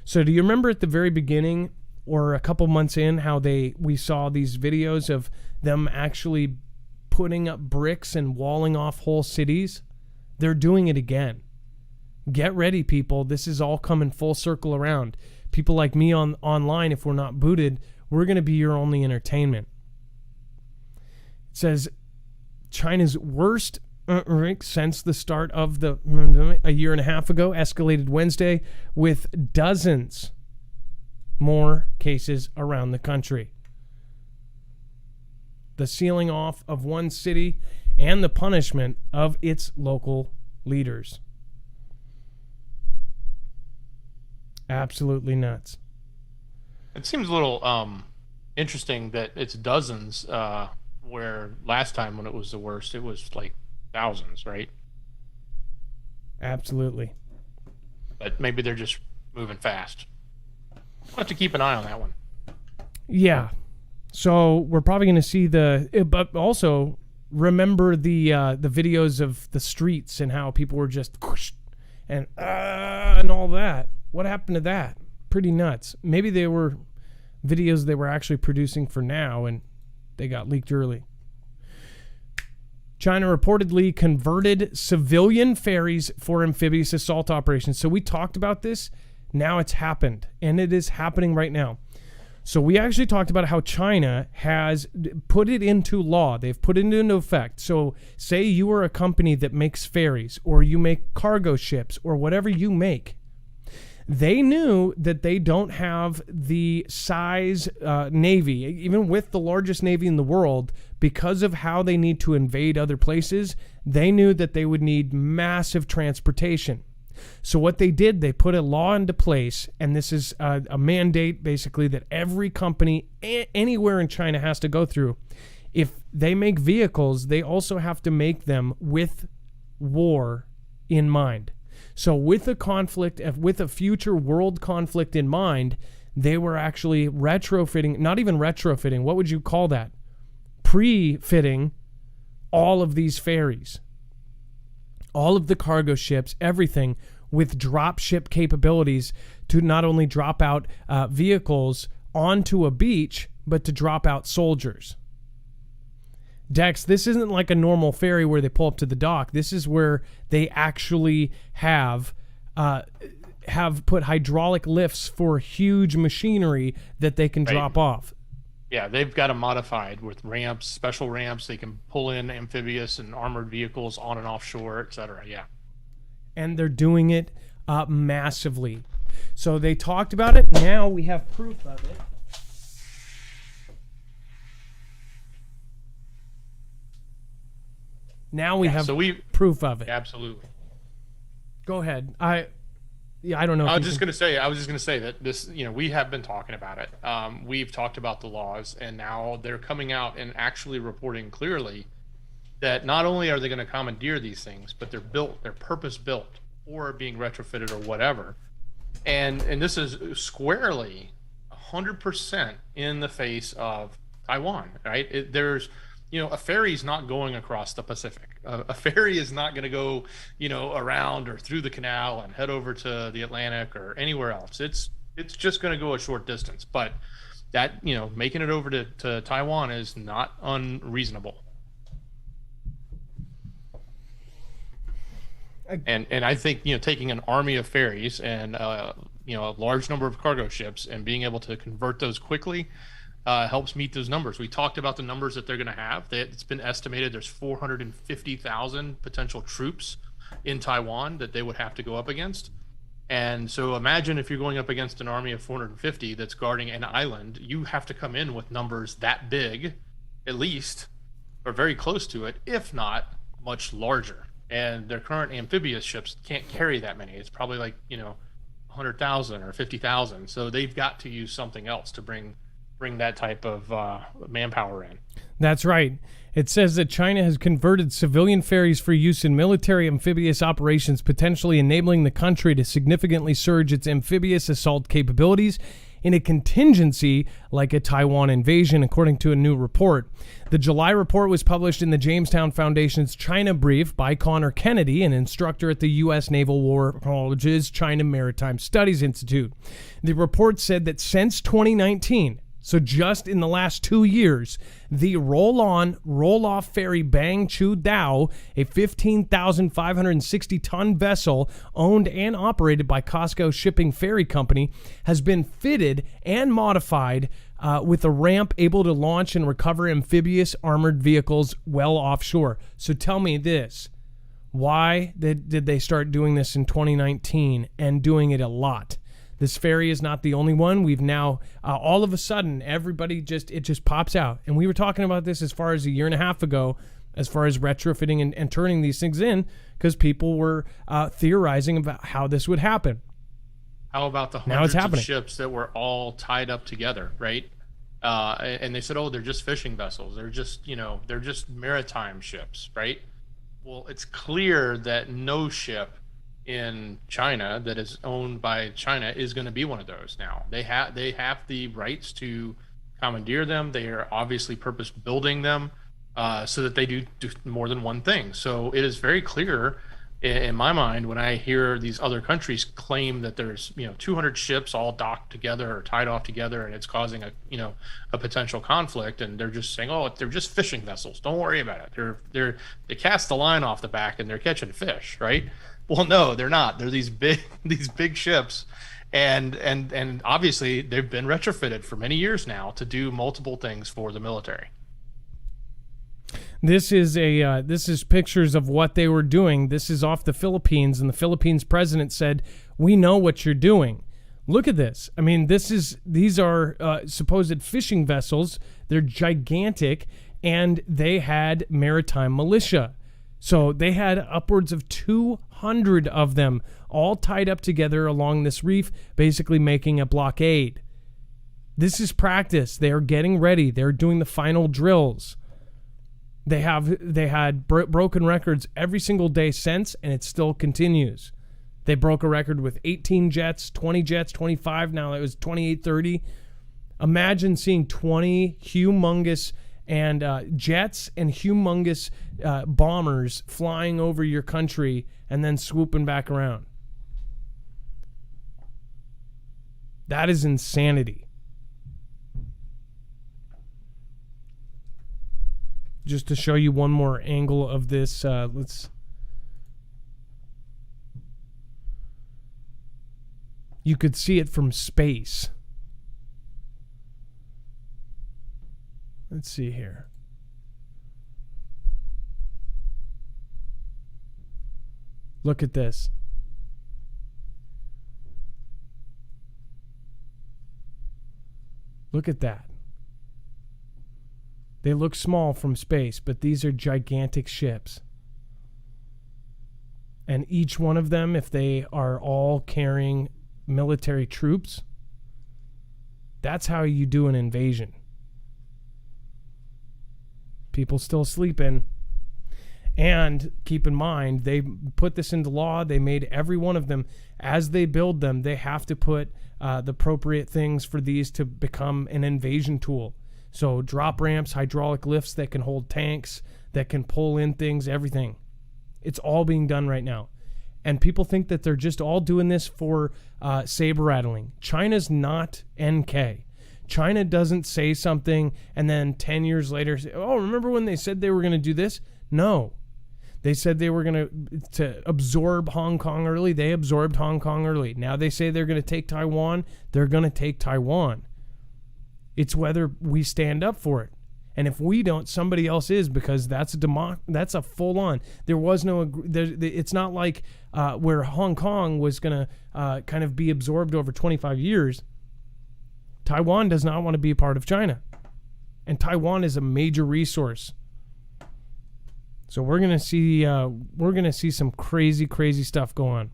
So do you remember at the very beginning or a couple months in how we saw these videos of them actually putting up bricks and walling off whole cities? They're doing it again. Get ready, people. This is all coming full circle around. People like me online, if we're not booted, we're going to be your only entertainment. It says China's worst since the start of a year and a half ago escalated Wednesday with dozens more cases around the country. The sealing off of one city and the punishment of its local leaders. Absolutely nuts. It seems a little interesting that it's dozens, where last time when it was the worst, it was thousands, right? Absolutely. But maybe they're just moving fast. We'll have to keep an eye on that one. Yeah. So we're probably going to see but also remember the videos of the streets and how people were just and all that. What happened to that? Pretty nuts. Maybe they were videos they were actually producing for now and they got leaked early. China reportedly converted civilian ferries for amphibious assault operations. So we talked about this. Now it's happened, and it is happening right now. So we actually talked about how China has put it into law. They've put it into effect. So say you are a company that makes ferries, or you make cargo ships, or whatever you make. They knew that they don't have the size navy, even with the largest navy in the world, because of how they need to invade other places. They knew that they would need massive transportation. So what they did, they put a law into place, and this is a mandate basically that every company anywhere in China has to go through. If they make vehicles, they also have to make them with war in mind. So with a conflict, with a future world conflict in mind, they were actually retrofitting, not even retrofitting, what would you call that? Pre-fitting all of these ferries. All of the cargo ships, everything with drop ship capabilities to not only drop out vehicles onto a beach, but to drop out soldiers. Dex, this isn't like a normal ferry where they pull up to the dock. This is where they actually have put hydraulic lifts for huge machinery that they can drop off. Yeah, they've got them modified with ramps, special ramps. They can pull in amphibious and armored vehicles on and offshore, etc. Yeah. And they're doing it massively. So they talked about it. Now we have proof of it. Now we have proof of it. Absolutely. Go ahead. I don't know. I was just going to say that this, we have been talking about it. We've talked about the laws, and now they're coming out and actually reporting clearly that not only are they going to commandeer these things, but they're purpose built or being retrofitted or whatever. And this is squarely 100% in the face of Taiwan, right? A ferry's not going across the Pacific. A ferry is not going to go, around or through the canal and head over to the Atlantic or anywhere else. It's just going to go a short distance. But that, making it over to Taiwan is not unreasonable. And I think, taking an army of ferries and, a large number of cargo ships and being able to convert those quickly helps meet those numbers. We talked about the numbers that they're going to have. It's been estimated there's 450,000 potential troops in Taiwan that they would have to go up against. And so imagine if you're going up against an army of 450 that's guarding an island, you have to come in with numbers that big, at least, or very close to it, if not much larger. And their current amphibious ships can't carry that many. It's probably like, 100,000 or 50,000. So they've got to use something else to bring that type of manpower in. That's right. It says that China has converted civilian ferries for use in military amphibious operations, potentially enabling the country to significantly surge its amphibious assault capabilities in a contingency like a Taiwan invasion, according to a new report. The July report was published in the Jamestown Foundation's China Brief by Connor Kennedy, an instructor at the U.S. Naval War College's China Maritime Studies Institute. The report said that since 2019, so just in the last 2 years, the roll-on, roll-off ferry Bang Chu Dao, a 15,560-ton vessel owned and operated by Costco Shipping Ferry Company, has been fitted and modified with a ramp able to launch and recover amphibious armored vehicles well offshore. So tell me this. Why did they start doing this in 2019 and doing it a lot? This ferry is not the only one. We've now, all of a sudden, everybody just pops out. And we were talking about this as far as a year and a half ago, as far as retrofitting and turning these things in, because people were theorizing about how this would happen. How about the hundreds of ships that were all tied up together, right? And they said, oh, they're just fishing vessels. They're just maritime ships, right? Well, it's clear that no ship in China that is owned by China is going to be one of those now. They have the rights to commandeer them. They are obviously purpose building them so that they do more than one thing. So it is very clear in my mind when I hear these other countries claim that there's 200 ships all docked together or tied off together and it's causing a potential conflict, and they're just saying, oh, they're just fishing vessels, don't worry about it, they cast the line off the back and they're catching fish, right? Well, no, they're not. They're these big ships, and obviously they've been retrofitted for many years now to do multiple things for the military. This is pictures of what they were doing. This is off the Philippines, and the Philippines president said, "We know what you're doing." Look at this. I mean, these are supposed fishing vessels. They're gigantic, and they had maritime militia. So they had upwards of 200 of them all tied up together along this reef, basically making a blockade. This is practice. They are getting ready. They're doing the final drills. They had broken records every single day since, and it still continues. They broke a record with 18 jets, 20 jets, 25. Now it was 28, 30. Imagine seeing 20 humongous and jets and humongous bombers flying over your country and then swooping back around. That is insanity. Just to show you one more angle of this, you could see it from space. Let's see here. Look at this. Look at that. They look small from space, but these are gigantic ships. And each one of them, if they are all carrying military troops, that's how you do an invasion. People still sleeping. And keep in mind, they put this into law. They made every one of them, as they build them, they have to put the appropriate things for these to become an invasion tool. So drop ramps, hydraulic lifts that can hold tanks, that can pull in things, everything. It's all being done right now. And people think that they're just all doing this for saber rattling. China's not NK. China doesn't say something and then 10 years later say, oh, remember when they said they were going to do this? No. They said they were going to absorb Hong Kong early. They absorbed Hong Kong early. Now they say they're going to take Taiwan. They're going to take Taiwan. It's whether we stand up for it. And if we don't, somebody else is, because that's a full-on. There was no. It's not like where Hong Kong was going to kind of be absorbed over 25 years. Taiwan does not want to be a part of China, and Taiwan is a major resource. So we're gonna see some crazy stuff go on.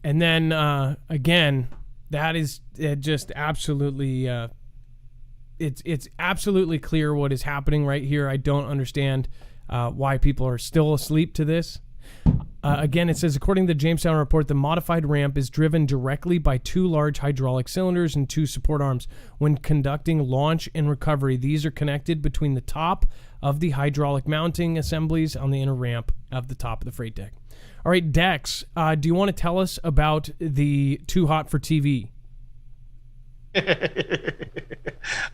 And then again, that is just absolutely it's absolutely clear what is happening right here. I don't understand why people are still asleep to this. Again, it says, according to the Jamestown report, the modified ramp is driven directly by two large hydraulic cylinders and two support arms. When conducting launch and recovery, these are connected between the top of the hydraulic mounting assemblies on the inner ramp of the top of the freight deck. All right, Dex, do you want to tell us about the Too Hot for TV?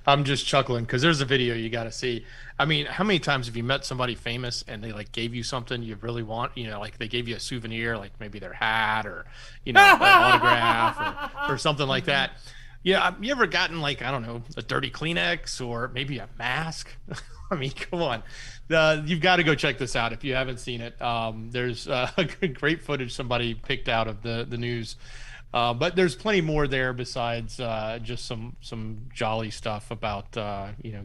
I'm just chuckling because there's a video you got to see. I mean, how many times have you met somebody famous and they like gave you something you really want? You know, like they gave you a souvenir, like maybe their hat or, you know, an autograph or something like that. Yeah, you ever gotten like, I don't know, a dirty Kleenex or maybe a mask? I mean, come on. You've got to go check this out if you haven't seen it. There's great footage somebody picked out of the news. But there's plenty more there besides just some jolly stuff about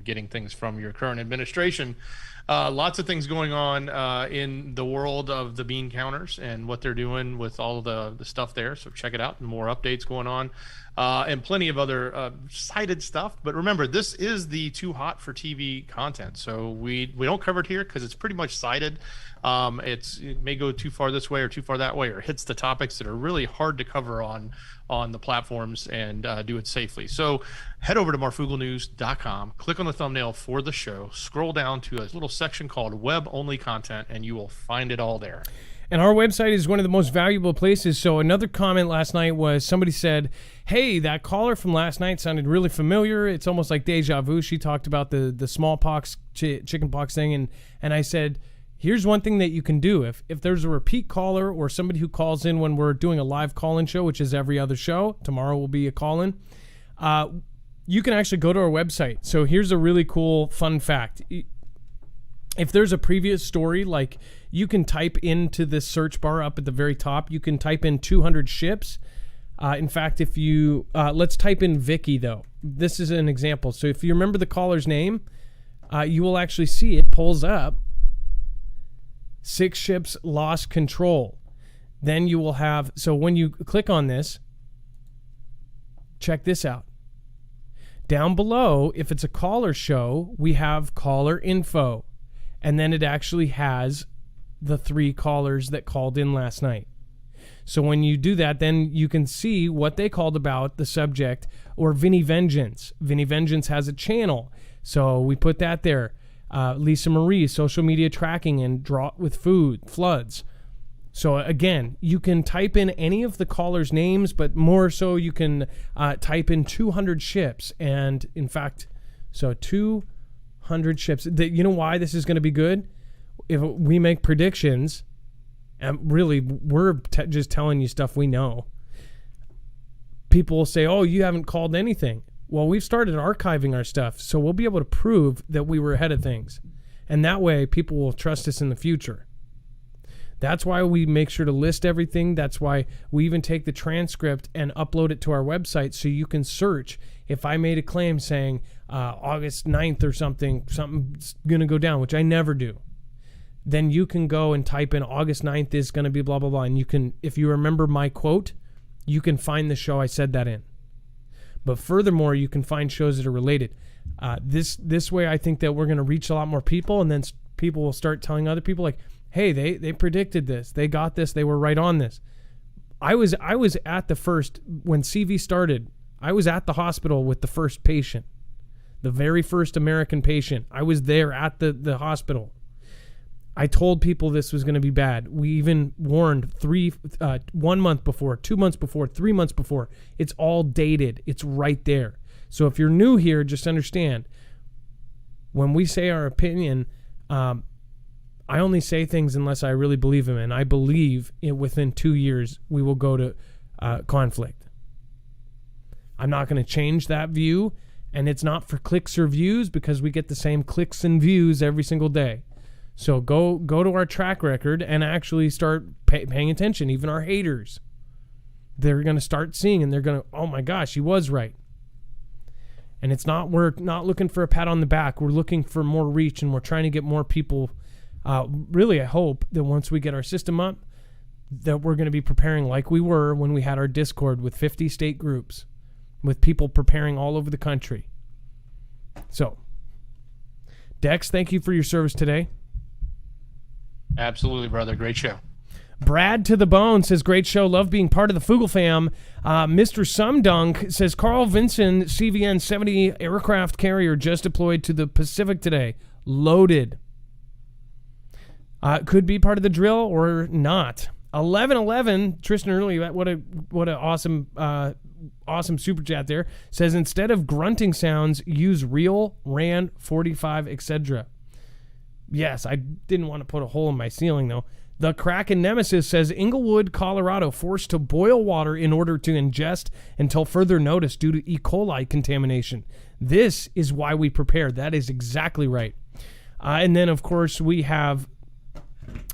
getting things from your current administration. Lots of things going on in the world of the bean counters and what they're doing with all the stuff there. So check it out. More updates going on and plenty of other cited stuff. But remember, this is the Too Hot for TV content. So we don't cover it here because it's pretty much cited. It may go too far this way or too far that way, or hits the topics that are really hard to cover on the platforms and do it safely. So head over to marfooglenews.com, click on the thumbnail for the show, scroll down to a little section called web only content, and you will find it all there. And our website is one of the most valuable places. So another comment last night was somebody said, hey, that caller from last night sounded really familiar. It's almost like deja vu. She talked about the smallpox, chickenpox thing. And I said, Here's one thing that you can do. If there's a repeat caller or somebody who calls in when we're doing a live call-in show, which is every other show, tomorrow will be a call-in, you can actually go to our website. So here's a really cool fun fact. If there's a previous story, like you can type into this search bar up at the very top, you can type in 200 ships. In fact, if you, let's type in Vicky though. This is an example. So if you remember the caller's name, you will actually see it pulls up 6 ships lost control. Then you will have, so when you click on this, check this out. Down below, if it's a caller show, we have caller info. And then it actually has the 3 callers that called in last night. So when you do that, then you can see what they called about, the subject, or Vinny Vengeance. Vinny Vengeance has a channel. So we put that there. Lisa Marie, social media tracking and drought with food, floods. So again, you can type in any of the callers' names, but more so you can type in 200 ships. And in fact, so 200 ships. You know why this is going to be good? If we make predictions, and really we're just telling you stuff we know. People will say, oh, you haven't called anything. Well, we've started archiving our stuff, so we'll be able to prove that we were ahead of things. And that way, people will trust us in the future. That's why we make sure to list everything. That's why we even take the transcript and upload it to our website so you can search. If I made a claim saying August 9th or something's going to go down, which I never do, then you can go and type in August 9th is going to be blah, blah, blah. And you can, if you remember my quote, you can find the show I said that in. But furthermore, you can find shows that are related. This way, I think that we're going to reach a lot more people, and then people will start telling other people like, hey, they predicted this. They got this. They were right on this. I was at the first, when CV started, I was at the hospital with the first patient, the very first American patient. I was there at the hospital. I told people this was going to be bad. We even warned 1 month before, 2 months before, 3 months before. It's all dated. It's right there. So if you're new here, just understand, when we say our opinion, I only say things unless I really believe them. And I believe within 2 years, we will go to conflict. I'm not going to change that view. And it's not for clicks or views, because we get the same clicks and views every single day. So go to our track record and actually start paying attention. Even our haters, they're going to start seeing, and they're going to, oh my gosh, he was right. And we're not looking for a pat on the back. We're looking for more reach, and we're trying to get more people. Really, I hope that once we get our system up, that we're going to be preparing like we were when we had our Discord with 50 state groups, with people preparing all over the country. So, Dex, thank you for your service today. Absolutely, brother. Great show. Brad to the Bone says, great show. Love being part of the Foogle fam. Mr. Sumdunk says, Carl Vinson CVN 70 aircraft carrier just deployed to the Pacific today. Loaded. Could be part of the drill or not. 1111, Tristan early, what a awesome super chat there. Says, instead of grunting sounds, use real, ran, 45, etc. Yes, I didn't want to put a hole in my ceiling, though. The Kraken Nemesis says, Inglewood, Colorado, forced to boil water in order to ingest until further notice due to E. coli contamination. This is why we prepare. That is exactly right. And then, of course, we have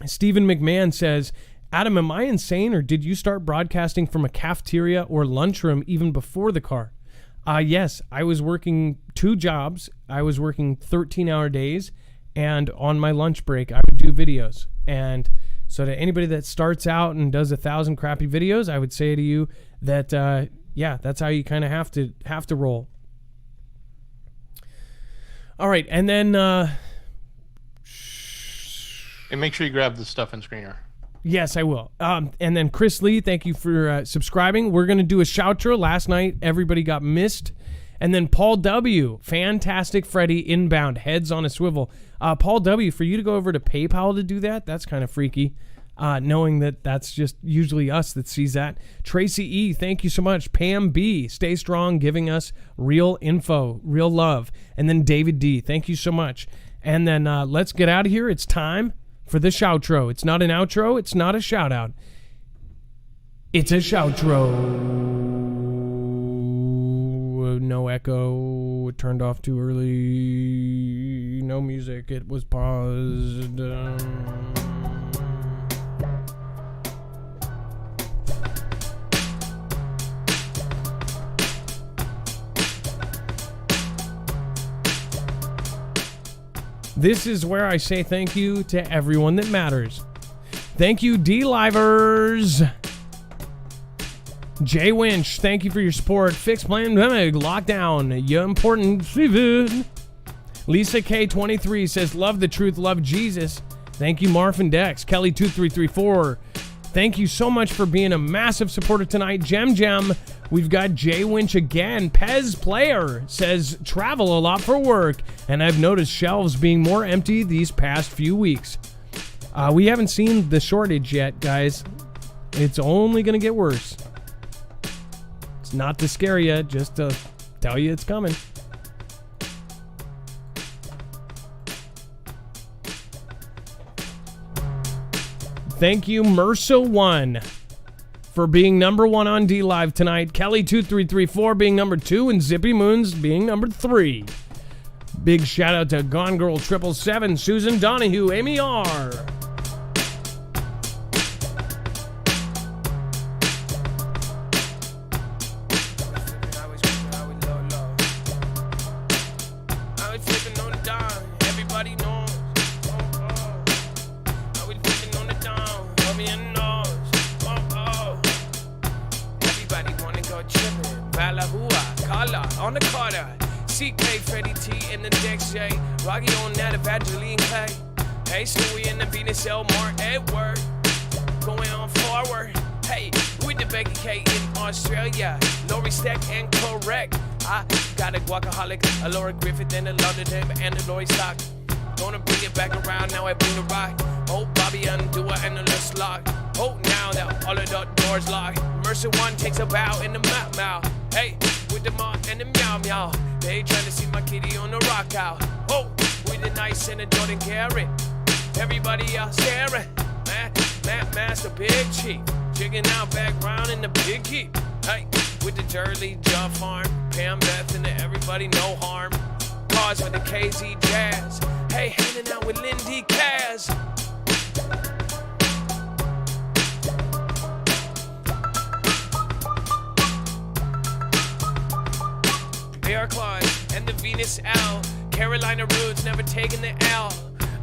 Stephen McMahon says, Adam, am I insane, or did you start broadcasting from a cafeteria or lunchroom even before the car? Yes, I was working 2 jobs. I was working 13-hour days. And on my lunch break, I would do videos. And so to anybody that starts out and does 1,000 crappy videos, I would say to you that, that's how you kind of have to roll. All right, and then... and make sure you grab the stuff in screener. Yes, I will. And then Chris Lee, thank you for subscribing. We're going to do a shoutro. Last night, everybody got missed. And then Paul W., Fantastic Freddy inbound, heads on a swivel. Paul W., for you to go over to PayPal to do that, that's kind of freaky, knowing that that's just usually us that sees that. Tracy E., thank you so much. Pam B., stay strong, giving us real info, real love. And then David D., thank you so much. And then let's get out of here. It's time for the shoutro. It's not an outro. It's not a shout out. It's a shoutro. No echo. It turned off too early. No music. It was paused. This is where I say thank you to everyone that matters. Thank you, D-Livers. Jay Winch, thank you for your support. Fixed Pandemic, Lockdown, you're important. Lisa K23 says, love the truth, love Jesus. Thank you, Marf and Dex. Kelly2334, thank you so much for being a massive supporter tonight. Gem, we've got Jay Winch again. Pez Player says, travel a lot for work, and I've noticed shelves being more empty these past few weeks. We haven't seen the shortage yet, guys. It's only going to get worse. Not to scare you, just to tell you it's coming. Thank you, Mersa1, for being number 1 on D-Live tonight. Kelly2334 being number 2, and Zippy Moons being number 3. Big shout out to Gone Girl 777, Susan Donahue, Amy R. On the Carter, CK, Freddie T, and the Dex J, Rocky on that, Evangeline Clay. Hey, Stewie and the Venus L. Mark Edward, going on forward. Hey, with the Becky K in Australia, Lori Stack and correct. I got a guacaholic, a Laura Griffith, and a London and a Lori Stock. Gonna bring it back around, now I bring the rock. Oh, Bobby Undua and the list lock. Oh, now that all of the doors locked. Mercer1 takes a bow in the mouth. Hey, with the ma and the meow meow. They trying to see my kitty on the rock out. Oh, with the nice and the Jordan Garrett. Everybody else staring. Master Big Chief. Chicken out background in the big keep. Hey, with the Dirty Job Farm. Pam Beth and the Everybody No Harm. Cars with the KZ Jazz. Hey, hanging out with Lindy Kaz. Bear Claws and the Venus L. Carolina Roots never taking the L.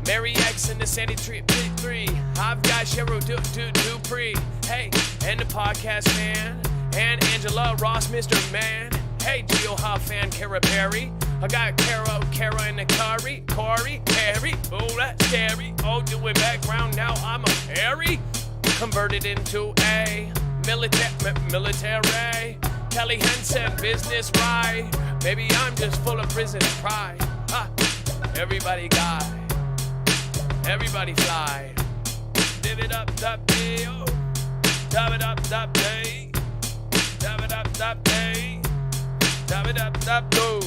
Mary X and the Sandy Tree 3. I've got Cheryl Dupree. Hey, and the podcast man. And Angela Ross, Mr. Man. Hey, Geo Huff and Kara Perry. I got Kara and the Corey, Perry. Oh, that's scary. Oh, doing background now. I'm a Harry. Converted into a military. Kelly Henson, business right. Maybe I'm just full of prison pride. Everybody guy. Everybody fly. Live it up, day. Dab it up, day. Dab it up, day. Dab it up, go.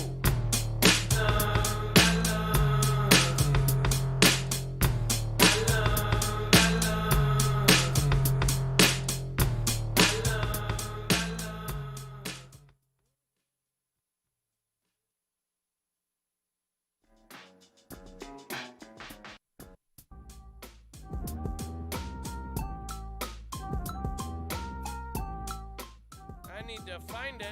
I need to find it.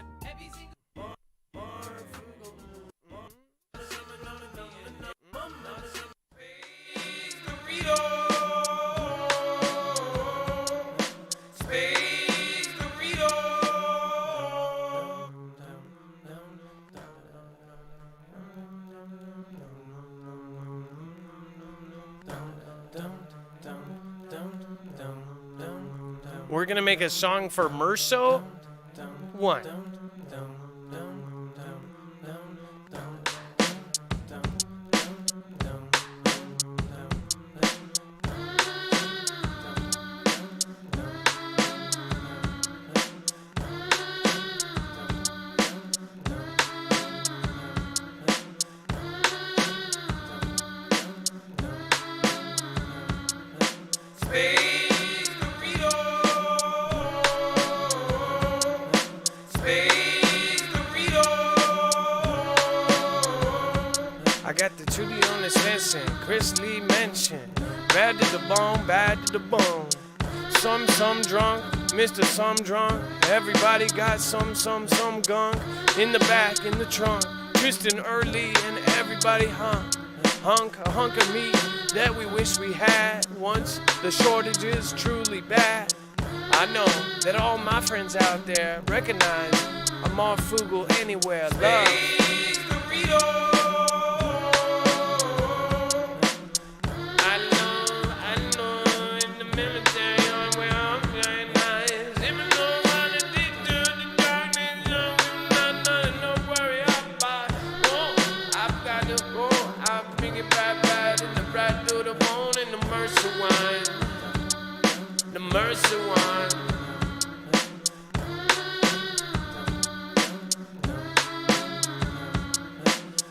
We're gonna make a song for Merso. One. got the truly on the sensing. Chris Lee mentioned, bad to the bone, bad to the bone. Some drunk, Mr. Some drunk. Everybody got some gunk. In the back, in the trunk. Tristan early and everybody a hunk of meat that we wish we had once the shortage is truly bad. I know that all my friends out there recognize a Marfoogle anywhere. Love. Mercy wine.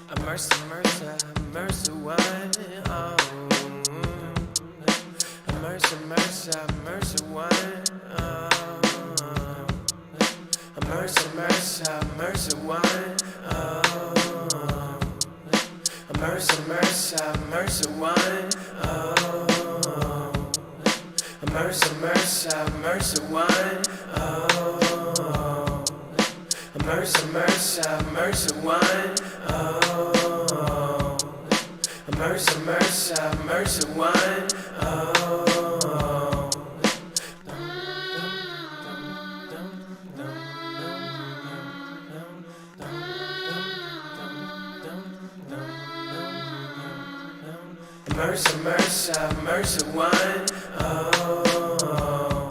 A mercy wine. Oh. A mercy wine. Oh. A mercy wine. Oh. A mercy wine. Oh. Mercy wine, oh. Mercy wine, oh. Mercy wine, oh.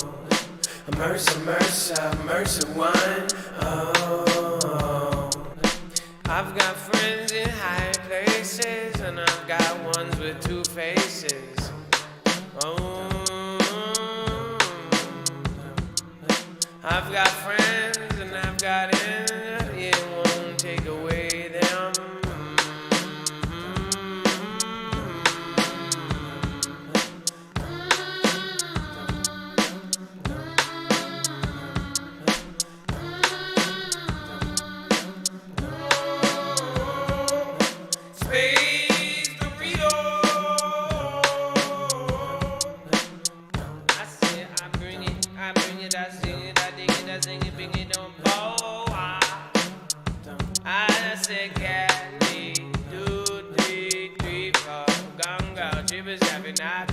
Mercy wine, oh. Mercy wine, oh. I've got friends in high places, and I've got ones with two faces. Oh. I've got friends and I've got ends, it won't take away them. Happy night.